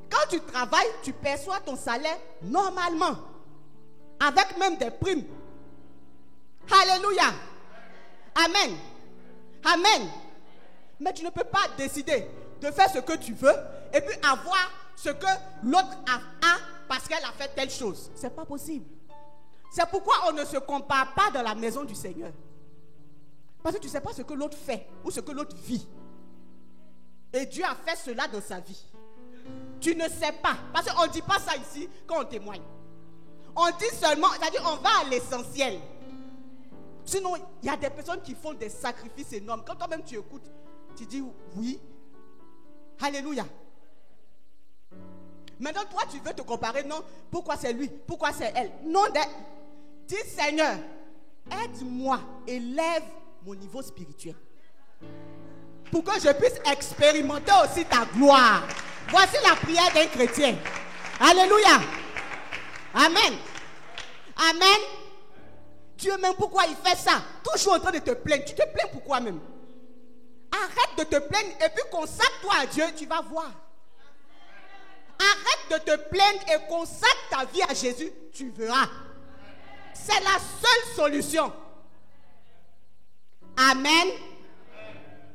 Quand tu travailles, tu perçois ton salaire normalement, avec même des primes. Alléluia. Amen. Amen. Mais tu ne peux pas décider de faire ce que tu veux et puis avoir ce que l'autre a parce qu'elle a fait telle chose. Ce n'est pas possible. C'est pourquoi on ne se compare pas dans la maison du Seigneur. Parce que tu ne sais pas ce que l'autre fait ou ce que l'autre vit. Et Dieu a fait cela dans sa vie. Tu ne sais pas. Parce qu'on ne dit pas ça ici quand on témoigne. On dit seulement, c'est-à-dire on va à l'essentiel. Sinon, il y a des personnes qui font des sacrifices énormes. Quand toi-même tu écoutes, tu dis oui. Alléluia. Maintenant, toi, tu veux te comparer. Non, pourquoi c'est lui? Pourquoi c'est elle? Non, dis Seigneur, aide-moi, élève mon niveau spirituel. Pour que je puisse expérimenter aussi ta gloire. Voici la prière d'un chrétien. Alléluia. Amen. Amen. Dieu même, pourquoi il fait ça? Toujours en train de te plaindre. Tu te plains pourquoi même? Arrête de te plaindre et puis consacre-toi à Dieu, tu vas voir. Arrête de te plaindre et consacre ta vie à Jésus, tu verras. C'est la seule solution. Amen.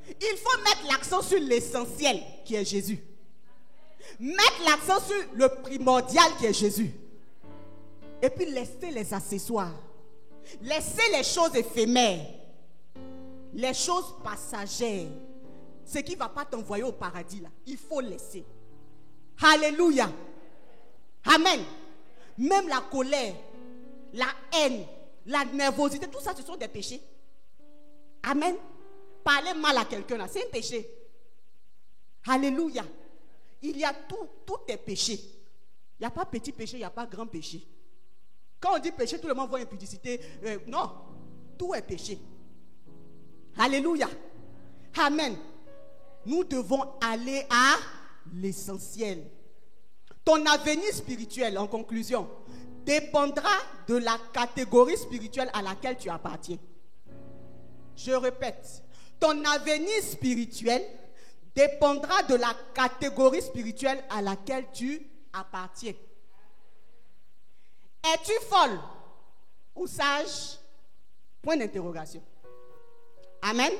Il faut mettre l'accent sur l'essentiel qui est Jésus. Mettre l'accent sur le primordial qui est Jésus. Et puis laisser les accessoires. Laisser les choses éphémères. Les choses passagères. Ce qui ne va pas t'envoyer au paradis là. Il faut laisser. Alléluia. Amen. Même la colère, la haine, la nervosité, tout ça ce sont des péchés. Amen. Parler mal à quelqu'un là, c'est un péché. Alléluia. Il y a tout est péché. Il n'y a pas petit péché, il n'y a pas grand péché. Quand on dit péché, tout le monde voit impudicité. Non, tout est péché. Alléluia. Amen. Nous devons aller à l'essentiel. Ton avenir spirituel, en conclusion, dépendra de la catégorie spirituelle à laquelle tu appartiens. Je répète, ton avenir spirituel dépendra de la catégorie spirituelle à laquelle tu appartiens. Es-tu folle ou sage? Point d'interrogation. Amen.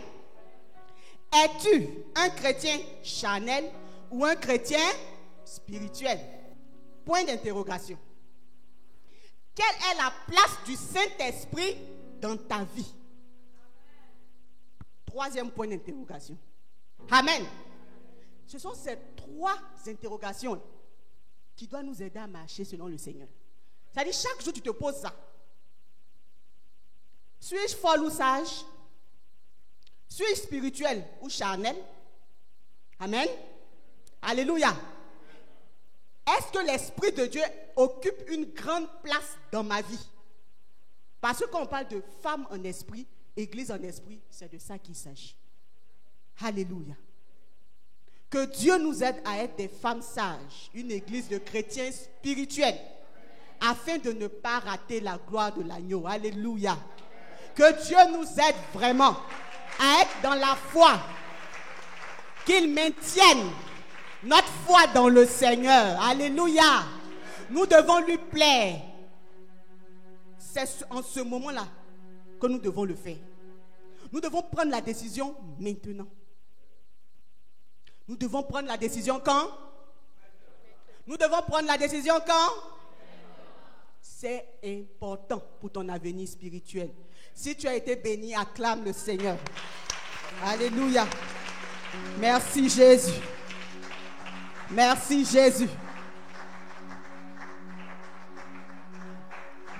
Es-tu un chrétien charnel ou un chrétien spirituel? Point d'interrogation. Quelle est la place du Saint-Esprit dans ta vie? Troisième point d'interrogation. Amen. Ce sont ces trois interrogations qui doivent nous aider à marcher selon le Seigneur. C'est-à-dire, chaque jour, tu te poses ça. Suis-je folle ou sage? Suis-je spirituel ou charnel? Amen. Alléluia. Est-ce que l'Esprit de Dieu occupe une grande place dans ma vie? Parce que quand on parle de femme en esprit, église en esprit, c'est de ça qu'il s'agit. Alléluia. Que Dieu nous aide à être des femmes sages, une église de chrétiens spirituels, afin de ne pas rater la gloire de l'agneau. Alléluia. Que Dieu nous aide vraiment à être dans la foi, qu'il maintienne notre foi dans le Seigneur. Alléluia. Nous devons lui plaire. C'est en ce moment-là que nous devons le faire. Nous devons prendre la décision maintenant. Nous devons prendre la décision quand? Nous devons prendre la décision quand? C'est important pour ton avenir spirituel. Si tu as été béni, acclame le Seigneur. Alléluia. Merci Jésus. Merci Jésus.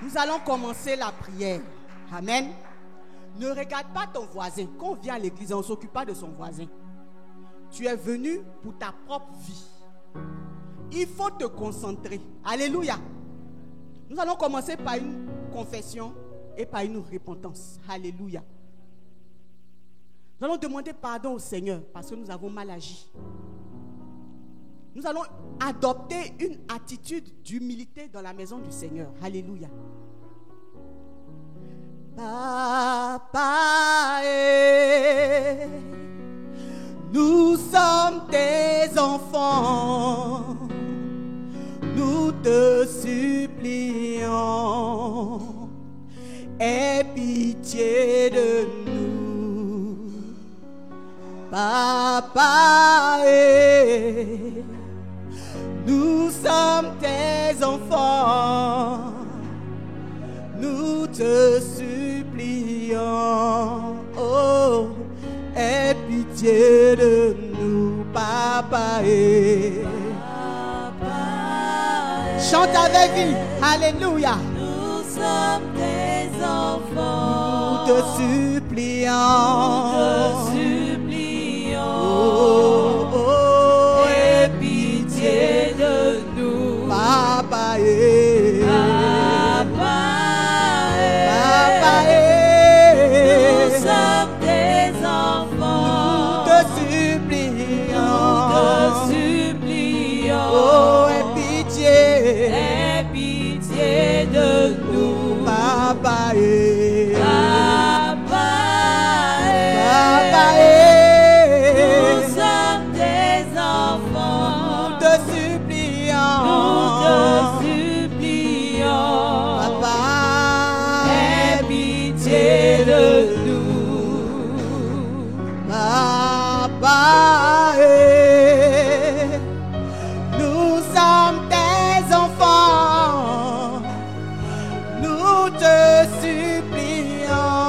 Nous allons commencer la prière. Amen. Ne regarde pas ton voisin. Quand on vient à l'église, on ne s'occupe pas de son voisin. Tu es venu pour ta propre vie. Il faut te concentrer. Alléluia. Nous allons commencer par une confession et par une repentance. Alléluia. Nous allons demander pardon au Seigneur parce que nous avons mal agi. Nous allons adopter une attitude d'humilité dans la maison du Seigneur. Alléluia. Papa, nous sommes tes enfants, nous te supplions, aie pitié de nous. Papa, nous sommes tes enfants, nous te supplions, oh, aie pitié de nous, Papa. Chante avec lui, alléluia. Nous sommes tes enfants, Nous te supplions, oh, oh, aie pitié de nous, Papa. Papa, nous sommes tes enfants, Nous te supplions, oh, aie pitié de nous, Papa. Papa, Papa, nous sommes tes enfants, nous te supplions, Papa, aie pitié de nous, Papa, nous sommes tes enfants, nous te supplions,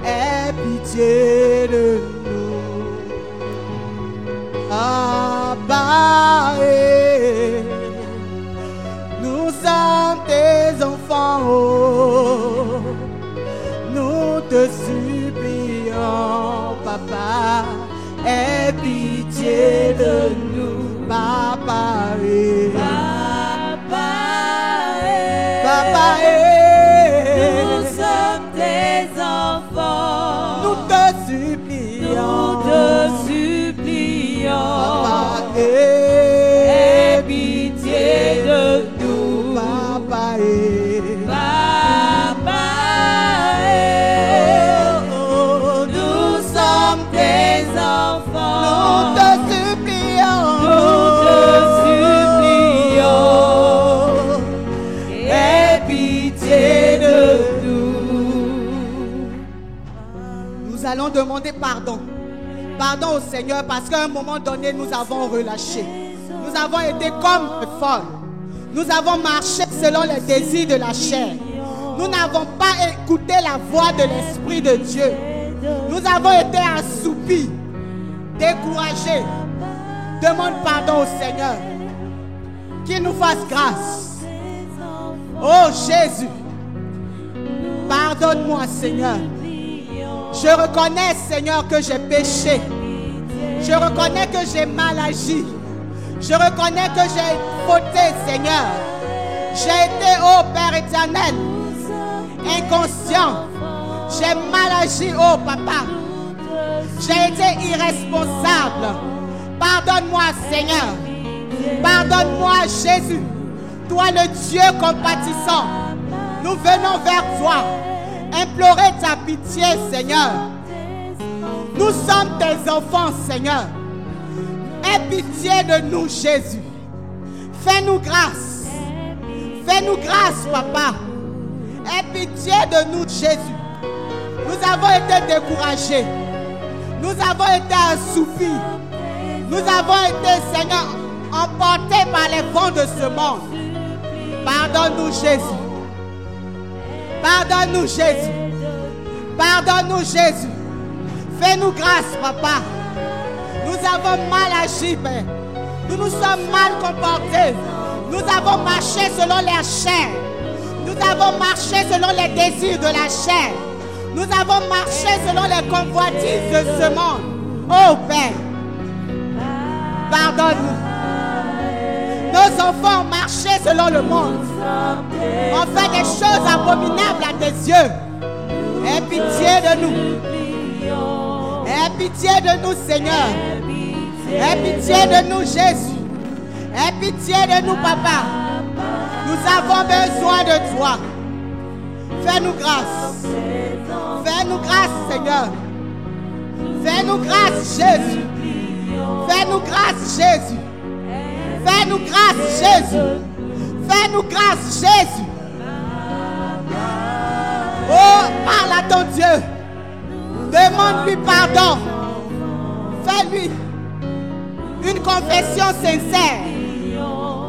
aie pitié de nous, Papa, nous sommes tes enfants, oh, nous te supplions, Papa, aie pitié de nous, Papa. Papa, nous sommes tes enfants, nous te supplions, Papa, aie pitié de nous, Papa, Papa, nous sommes tes enfants, nous te supplions, aie pitié de nous. Nous allons demander pardon. Pardon au Seigneur parce qu'à un moment donné, nous avons relâché. Nous avons été comme folles. Nous avons marché selon les désirs de la chair. Nous n'avons pas écouté la voix de l'Esprit de Dieu. Nous avons été assoupis, découragés. Demande pardon au Seigneur. Qu'il nous fasse grâce. Oh Jésus, pardonne-moi Seigneur. Je reconnais Seigneur que j'ai péché. Je reconnais que j'ai mal agi. Je reconnais que j'ai fauté Seigneur. J'ai été, oh Père éternel, inconscient. J'ai mal agi, oh Papa. J'ai été irresponsable. Pardonne-moi Seigneur. Pardonne-moi Jésus. Toi le Dieu compatissant. Nous venons vers toi. Implorer ta pitié Seigneur. Nous sommes tes enfants Seigneur. Aie pitié de nous Jésus. Fais-nous grâce. Fais-nous grâce Papa. Aie pitié de nous Jésus. Nous avons été découragés. Nous avons été assoupis. Nous avons été Seigneur emportés par les vents de ce monde. Pardonne-nous Jésus. Pardonne-nous Jésus. Pardonne-nous Jésus. Fais-nous grâce Papa. Nous avons mal agi Père. Nous nous sommes mal comportés. Nous avons marché selon la chair. Nous avons marché selon les désirs de la chair. Nous avons marché selon les convoitises de ce monde. Oh Père, pardonne-nous. Nos enfants ont marché selon le monde. On fait des choses abominables à tes yeux. Aie pitié de nous. Aie pitié de nous, Seigneur. Aie pitié de nous, Jésus. Aie pitié de nous, Papa. Nous avons besoin de toi. Fais-nous grâce. Fais-nous grâce, Seigneur. Fais-nous grâce, Jésus. Fais-nous grâce, Jésus. Fais-nous grâce, Jésus. Fais-nous grâce, Jésus. Oh, parle à ton Dieu. Demande-lui pardon. Fais-lui une confession sincère.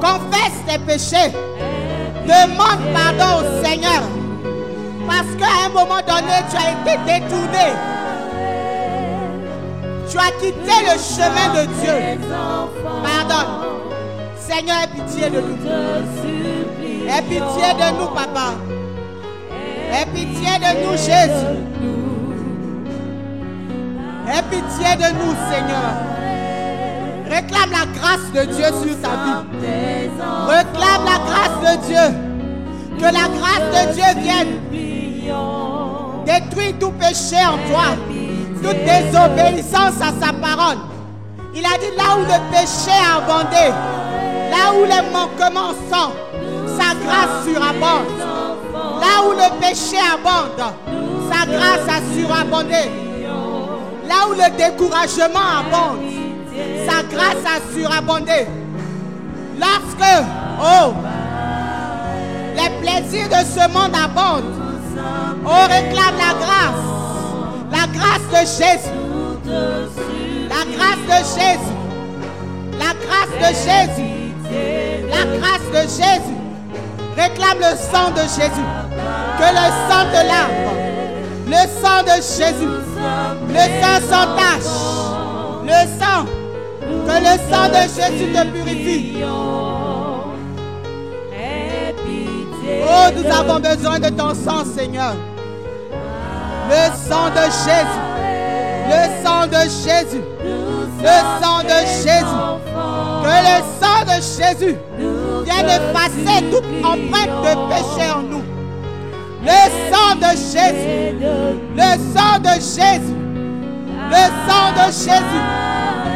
Confesse tes péchés. Demande pardon au Seigneur. Parce qu'à un moment donné, tu as été détourné. Tu as quitté le chemin de Dieu. Pardonne. Seigneur, aie pitié de nous. Aie pitié de nous, Papa. Aie pitié de nous, Jésus. Aie pitié de nous, Seigneur. Réclame la grâce de Dieu sur ta vie. Réclame la grâce de Dieu. Que la grâce de Dieu vienne détruire tout péché en toi, toute désobéissance à sa parole. Il a dit là où le péché a abondé, là où les manquements sont, sa grâce surabonde. Là où le péché abonde, sa grâce a surabondé. Là où le découragement abonde, sa grâce a surabondé. Lorsque, les plaisirs de ce monde abondent, réclame la grâce de Jésus. La grâce de Jésus. La grâce de Jésus. La grâce de Jésus. Réclame le sang de Jésus. Que le sang te lave. Le sang de Jésus. Le sang sans tache. Le sang. Que le sang de Jésus te purifie. Oh, nous avons besoin de ton sang, Seigneur. Le sang de Jésus. Le sang de Jésus. Le sang de Jésus. Que le sang de Jésus vienne effacer toute empreinte de péché en nous. Le sang de Jésus. Le sang de Jésus. Le sang de Jésus.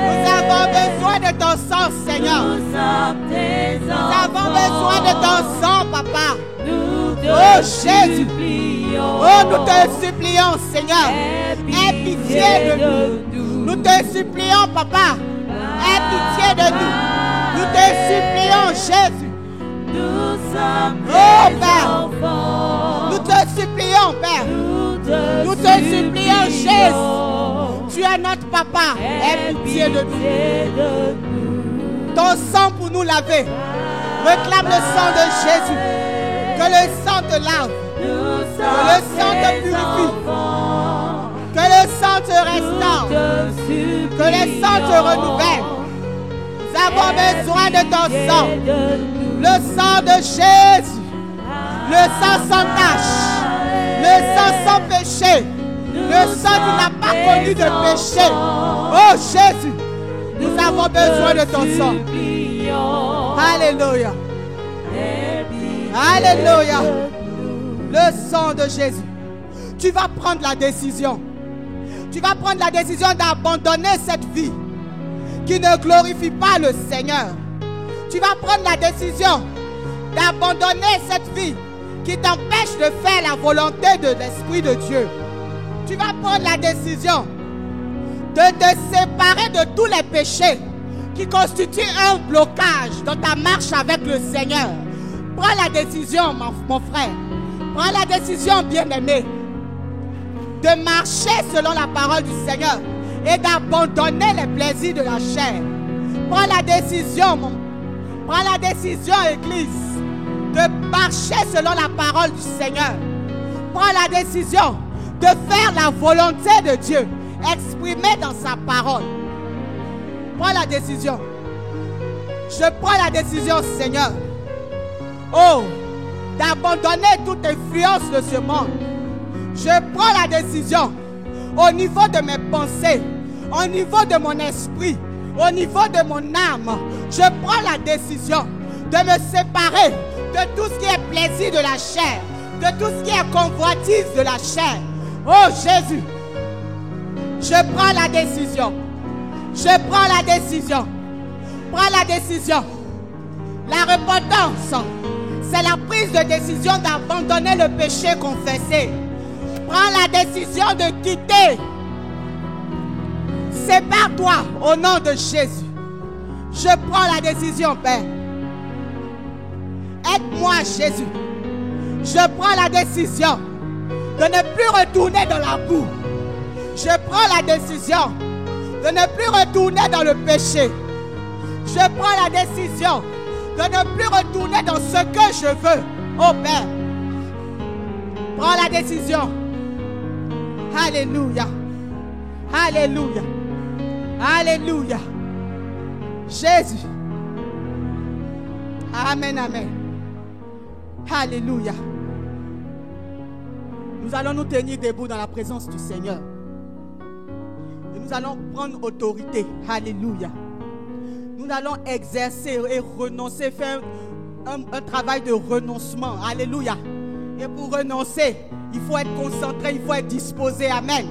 Nous avons besoin de ton sang, Seigneur. Nous avons besoin de ton sang, Papa. Oh Jésus. Oh, nous te supplions, Seigneur. Aie pitié de nous. Nous te supplions, Papa. Aie pitié de nous. Nous te supplions, Jésus. Oh Père. Nous te supplions, Père. Nous te supplions, Jésus. Tu es notre Papa. Aie pitié de nous. Ton sang pour nous laver. Réclame le sang de Jésus. Que le sang te lave. Que le sang te purifie. Que le sang te restaure. Que le sang te renouvelle. Nous avons besoin de ton sang. Le sang de Jésus. Le sang sans tache. Le sang sans péché. Le sang qui n'a pas connu de péché. Oh Jésus. Nous avons besoin de ton sang. Alléluia. Alléluia. Le sang de Jésus. Tu vas prendre la décision. Tu vas prendre la décision d'abandonner cette vie qui ne glorifie pas le Seigneur. Tu vas prendre la décision d'abandonner cette vie qui t'empêche de faire la volonté de l'Esprit de Dieu. Tu vas prendre la décision de te séparer de tous les péchés qui constituent un blocage dans ta marche avec le Seigneur. Prends la décision, mon frère. Prends la décision, bien-aimé, de marcher selon la parole du Seigneur et d'abandonner les plaisirs de la chair. Prends la décision, Église, de marcher selon la parole du Seigneur. Prends la décision de faire la volonté de Dieu exprimée dans sa parole. Prends la décision. Je prends la décision, Seigneur, d'abandonner toute influence de ce monde. Je prends la décision au niveau de mes pensées, au niveau de mon esprit, au niveau de mon âme. Je prends la décision de me séparer de tout ce qui est plaisir de la chair, de tout ce qui est convoitise de la chair. Oh Jésus, je prends la décision. Je prends la décision. Prends la décision. La repentance, C'est la prise de décision d'abandonner le péché confessé. Prends la décision de quitter. Sépare-toi au nom de Jésus. Je prends la décision, Père. Aide-moi, Jésus. Je prends la décision de ne plus retourner dans la boue. Je prends la décision de ne plus retourner dans le péché. Je prends la décision de ne plus retourner dans ce que je veux. Oh Père, prends la décision. Alléluia. Alléluia. Alléluia. Jésus. Amen, amen. Alléluia. Nous allons nous tenir debout dans la présence du Seigneur. Et nous allons prendre autorité. Alléluia. Nous allons exercer et renoncer, faire un travail de renoncement. Alléluia. Et pour renoncer, il faut être concentré, il faut être disposé. Amen.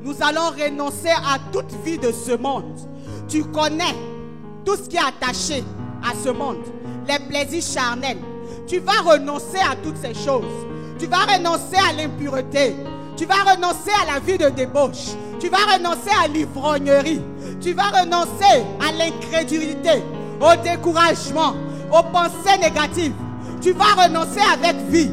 Nous allons renoncer à toute vie de ce monde. Tu connais tout ce qui est attaché à ce monde. Les plaisirs charnels. Tu vas renoncer à toutes ces choses. Tu vas renoncer à l'impureté. Tu vas renoncer à la vie de débauche. Tu vas renoncer à l'ivrognerie. Tu vas renoncer à l'incrédulité, au découragement, aux pensées négatives. Tu vas renoncer avec vie.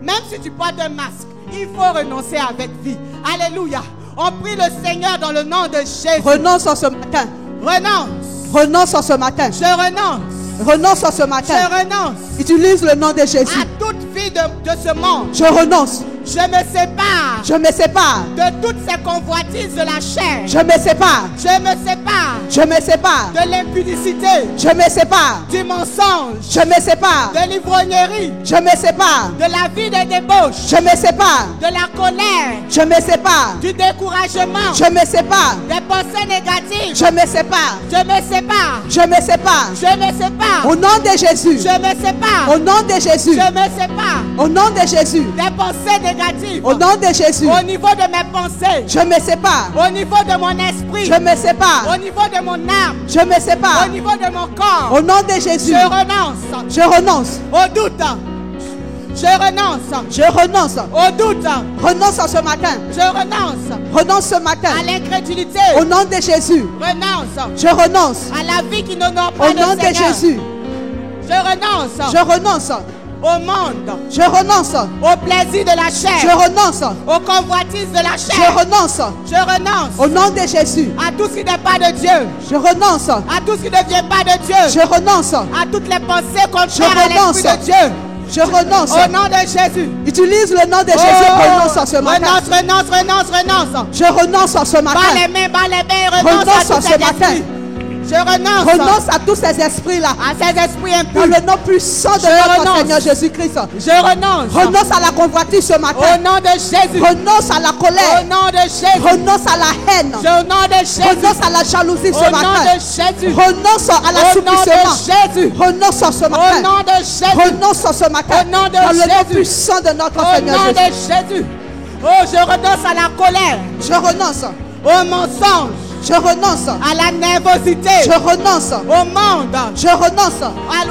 Même si tu portes un masque, il faut renoncer avec vie. Alléluia. On prie le Seigneur dans le nom de Jésus. Renonce en ce matin. Renonce. Renonce en ce matin. Je renonce. Renonce en ce matin. Je renonce. Utilise le nom de Jésus. À toute vie de ce monde. Je renonce. Je me sépare. Je me sépare. De toutes ces convoitises de la chair. Je me sépare. Je me sépare. Je me sépare. De l'impudicité. Je me sépare. Du mensonge. Je me sépare. De l'ivrognerie. Je me sépare. De la vie de débauche. Je me sépare. De la colère. Je me sépare. Du découragement. Je me sépare. Des pensées négatives. Je me sépare. Je me sépare. Je me sépare. Je me sépare. Au nom de Jésus. Je me sépare. Au nom de Jésus. Je me sépare. Au nom de Jésus. Des pensées négatives. Au nom de Jésus. Au niveau de mes pensées. Je me sépare. Au niveau de mon esprit. Je me sépare. Au niveau de mon âme. Je me sépare. Au niveau de mon corps. Au nom de Jésus. Je renonce. Je renonce. Au doute. Je renonce. Je renonce. Au doute. Renonce en ce matin. Je renonce. Renonce ce matin. À l'incrédulité. Au nom de Jésus. Renonce. Je renonce. À la vie qui n'honore pas Au le nom de Seigneur. Jésus. Je renonce. Je renonce. Au monde. Je renonce. Au plaisir de la chair. Je renonce. Aux convoitises de la Je chair. renonce. Je renonce. Au nom de Jésus. À tout ce qui n'est pas de Dieu. Je renonce. À tout ce qui ne vient pas de Dieu. Je renonce. À toutes les pensées contraires Je à l'Esprit renonce. de Dieu. Je renonce. Au nom de Jésus. Utilise le nom de Jésus. Renonce en ce matin. Renonce. Je renonce en ce Bas matin. les mains, renonce Renonce à en tous ce ces matin. esprits. Je renonce Renonce à tous ces esprits-là. à ces esprits Dans impurs. le nom puissant de Je notre renonce. Seigneur Jésus-Christ. Je renonce Renonce à la convoitise ce au matin. nom de Jésus. Renonce à la Au colère. nom de Jésus. Renonce à la haine. Au nom de Jésus. Renonce à la jalousie Au ce nom matin. de Jésus. Renonce à Au nom l'assouplissement. de Jésus. Renonce en ce Au matin. nom de Jésus. Renonce en ce matin. Au nom de Dans le nom Jésus. puissant de notre Au Seigneur nom de Jésus. Jésus. Oh, je renonce à la colère, Je renonce. au mensonge, Je renonce. à la nervosité, Je renonce. au monde, Je renonce.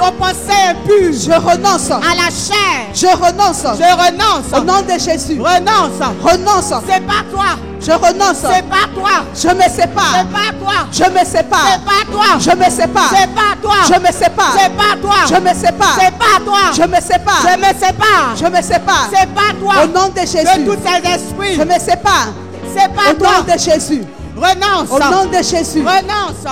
aux pensées impures, Je renonce. à la chair. Je renonce. Je renonce. Au nom de Jésus. Renonce. Renonce. C'est pas toi. Je renonce. C'est pas toi. Je me sépare. C'est pas toi. Je me sépare. C'est pas toi. Je me sépare. C'est pas toi. Je me sépare. C'est pas toi. Je me sépare. C'est pas toi. Je me sépare. Je me sépare. Je me sépare. C'est pas toi. Au nom de De Jésus. tous ces esprits. Je me sépare. C'est pas Au toi. nom de Jésus. Renonce. Au nom de Jésus. Renonce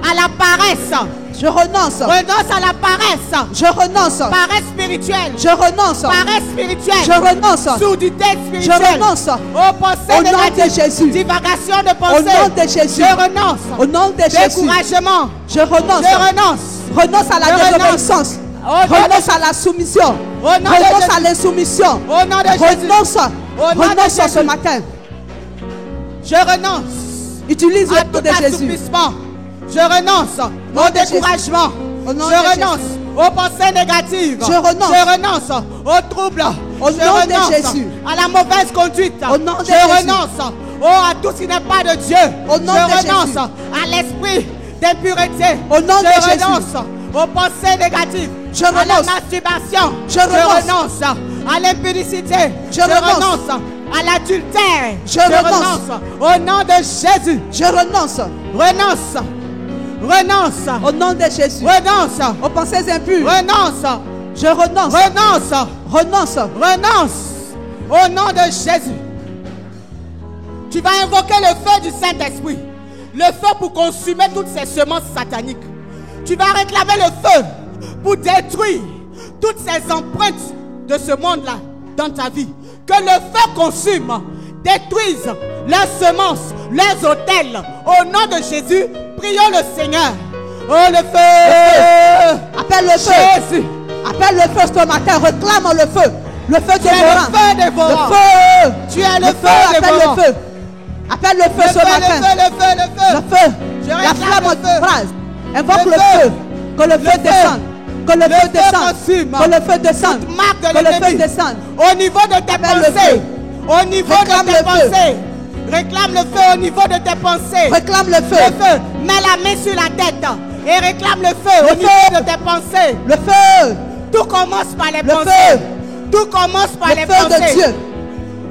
à la paresse. Je renonce. Renonce à la paresse. Je renonce. Paresse spirituelle. Je renonce. Paresse spirituelle. Je renonce. Sourdité Je spirituelle. renonce. Aux pensées Au nom de négatives. Jésus. Divagation de Au pensée. nom de Jésus. Je renonce. Au nom de Jésus. Découragement. Je renonce. Je renonce. Renonce à la Je désobéissance. Au nom Renonce de- à la soumission. Au nom de Renonce Jésus. à l'insoumission. Au nom de Jésus. Renonce. Au nom de Renonce en ce Jésus. matin. Je renonce Utilise à le nom tout de Jésus. assouplissement. Je renonce Nom au de Jésus. découragement. Au nom Je de renonce aux pensées négatives. Je renonce. Je renonce aux troubles. Au Je nom de renonce Jésus. à la mauvaise conduite. Au nom de Je Jésus. renonce à tout ce qui n'est pas de Dieu. Au nom Je de renonce Jésus. à l'esprit d'impureté. Au nom de Je Jésus. renonce aux pensées négatives. Je à la renonce. masturbation. Je renonce. À l'impudicité. Je renonce. À l'adultère. Je renonce. Au nom de Jésus. Je renonce. Renonce. Renonce. Au nom de Jésus. Renonce. Aux pensées impures. Renonce. Je renonce. Renonce. Renonce. Renonce. Au nom de Jésus. Tu vas invoquer le feu du Saint-Esprit. Le feu pour consumer toutes ces semences sataniques. Tu vas réclamer le feu pour détruire toutes ces empreintes de ce monde-là dans ta vie. Que le feu consume, détruise leurs semences, leurs autels. Au nom de Jésus, prions le Seigneur. Oh, le feu. Appelle le feu. Jésus. Appelle le feu ce matin. Réclame le feu. Le feu Tu es dévorant. le feu dévorant. Le feu. Tu es le feu Appelle dévorant. le feu. Appelle le feu ce matin. Le feu. Je La réclame flamme le feu. phrase. Invoque Le le feu. feu. Que le feu feu. descende. Que le feu feu descende. consume. Que le feu descende. Toute marque de Que le feu l'ennemi. descende. Au niveau de tes Appelle le pensées. feu. Au niveau Réclame de tes le feu. pensées. Réclame le feu au niveau de tes pensées. Réclame le Le feu. feu. Mets la main sur la tête et réclame le feu Le au niveau feu. de tes pensées. Le feu. Tout commence par les Le pensées. feu. Tout commence par Le les feu pensées. de Dieu.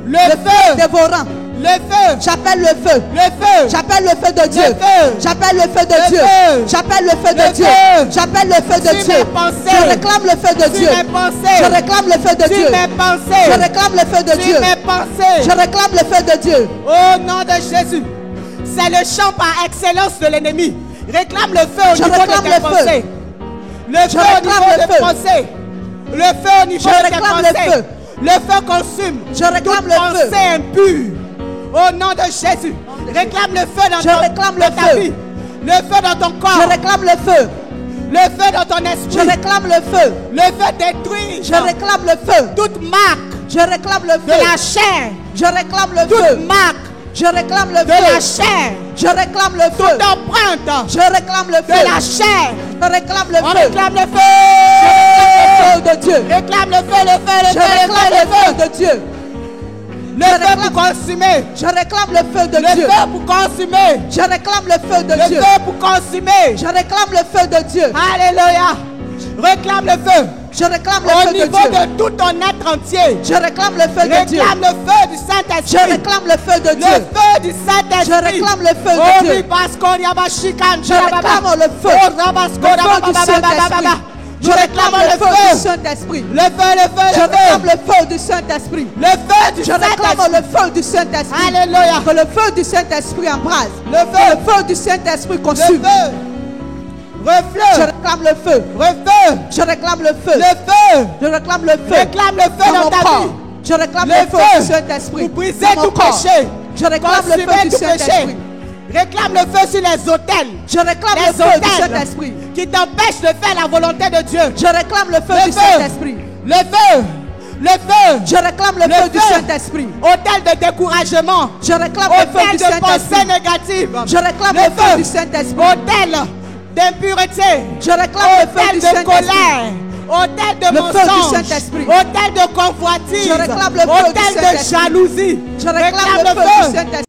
Le Le feu feu. dévorant. Le feu. J'appelle le feu. Le feu. J'appelle le feu de Dieu. feu. J'appelle le feu de Le Dieu. feu. J'appelle le feu Le de Dieu. feu. J'appelle le feu de Sur Dieu. mes pensées. Je réclame le feu de Sur Dieu. mes pensées. Je réclame le feu de Sur Dieu. mes pensées. Je réclame le feu de Sur Dieu. mes pensées. Je réclame le feu de Dieu. Au nom de Jésus. C'est le chant par excellence de l'ennemi. Réclame le feu au Je niveau de réclame tes le feu. pensées. Le feu au réclame niveau le des feu. pensées. Le feu au niveau Je de tes réclame le pensées. feu. Le feu consume. Je réclame toute le feu. pensée impure. Au nom de Jésus. Réclame le feu dans, Je réclame le ta feu. vie. Le feu dans ton corps. Je réclame le feu. Le feu dans ton Je esprit. réclame le feu. Le feu détruit Je réclame le feu. toute marque Je réclame le de feu. la chair. Je réclame le Toute feu. marque Je réclame le de la feu. chair. Je réclame le feu. Toute empreinte Je réclame le de feu. la chair. Je réclame le On feu. réclame le Le feu. feu de Dieu. Réclame le feu, le feu, le Je feu, le réclame feu, le le feu. feu de Dieu. Le feu pour consumer. Je réclame le feu de Le Dieu. feu pour consumer. Je réclame le feu de Le Dieu. feu pour consumer. Je réclame le feu de Dieu. Alléluia. Réclame le feu. Je réclame le Au feu de niveau Dieu. de tout ton être entier. Je réclame le feu de Dieu. Réclame le feu du Je Saint-Esprit. réclame le feu de Le Dieu. feu du Saint-Esprit. Je réclame le feu de Oh, Dieu. oui, parce qu'on y a bashikan, Je réclame le feu. Oh, rabasco, Le feu du rabababa, Saint-Esprit. Je Nous réclame réclamons le feu du le feu. Saint-Esprit. Le feu, le feu, Je le réclame feu. le feu du Saint-Esprit. Le feu du Je réclame Saint-Esprit. le feu du Saint-Esprit. Alléluia. Que le feu du Saint-Esprit embrase. Le Que feu. le feu du Saint-Esprit Le consume. feu. Je Refleu. réclame le feu. Refleu. Je réclame le feu. Le feu. Je réclame le feu. Réclame le feu Dans dans mon ta corps. vie. Je réclame Le le feu feu du Saint-Esprit. pour briser Dans mon tout corps. péché. Je réclame le feu Consumer du tout péché. Saint-Esprit. Réclame le feu sur les autels. Je réclame Les le feu du autels Saint-Esprit. qui t'empêchent de faire la volonté de Dieu. Je réclame le feu Le du feu. Saint-Esprit. Le feu. Le feu. Je réclame le feu du Saint-Esprit. Autel de découragement. Je réclame le feu Autel du de pensée Saint-Esprit. négative. Je réclame le feu du Saint-Esprit. Autel d'impureté. Je réclame le feu Autel du de Saint-Esprit. colère. Autel de Le feu du mensonge. Saint-Esprit. Autel de convoitise. Je réclame le feu du Autel de Saint-Esprit. jalousie. Je réclame Réclame le feu du Saint-Esprit.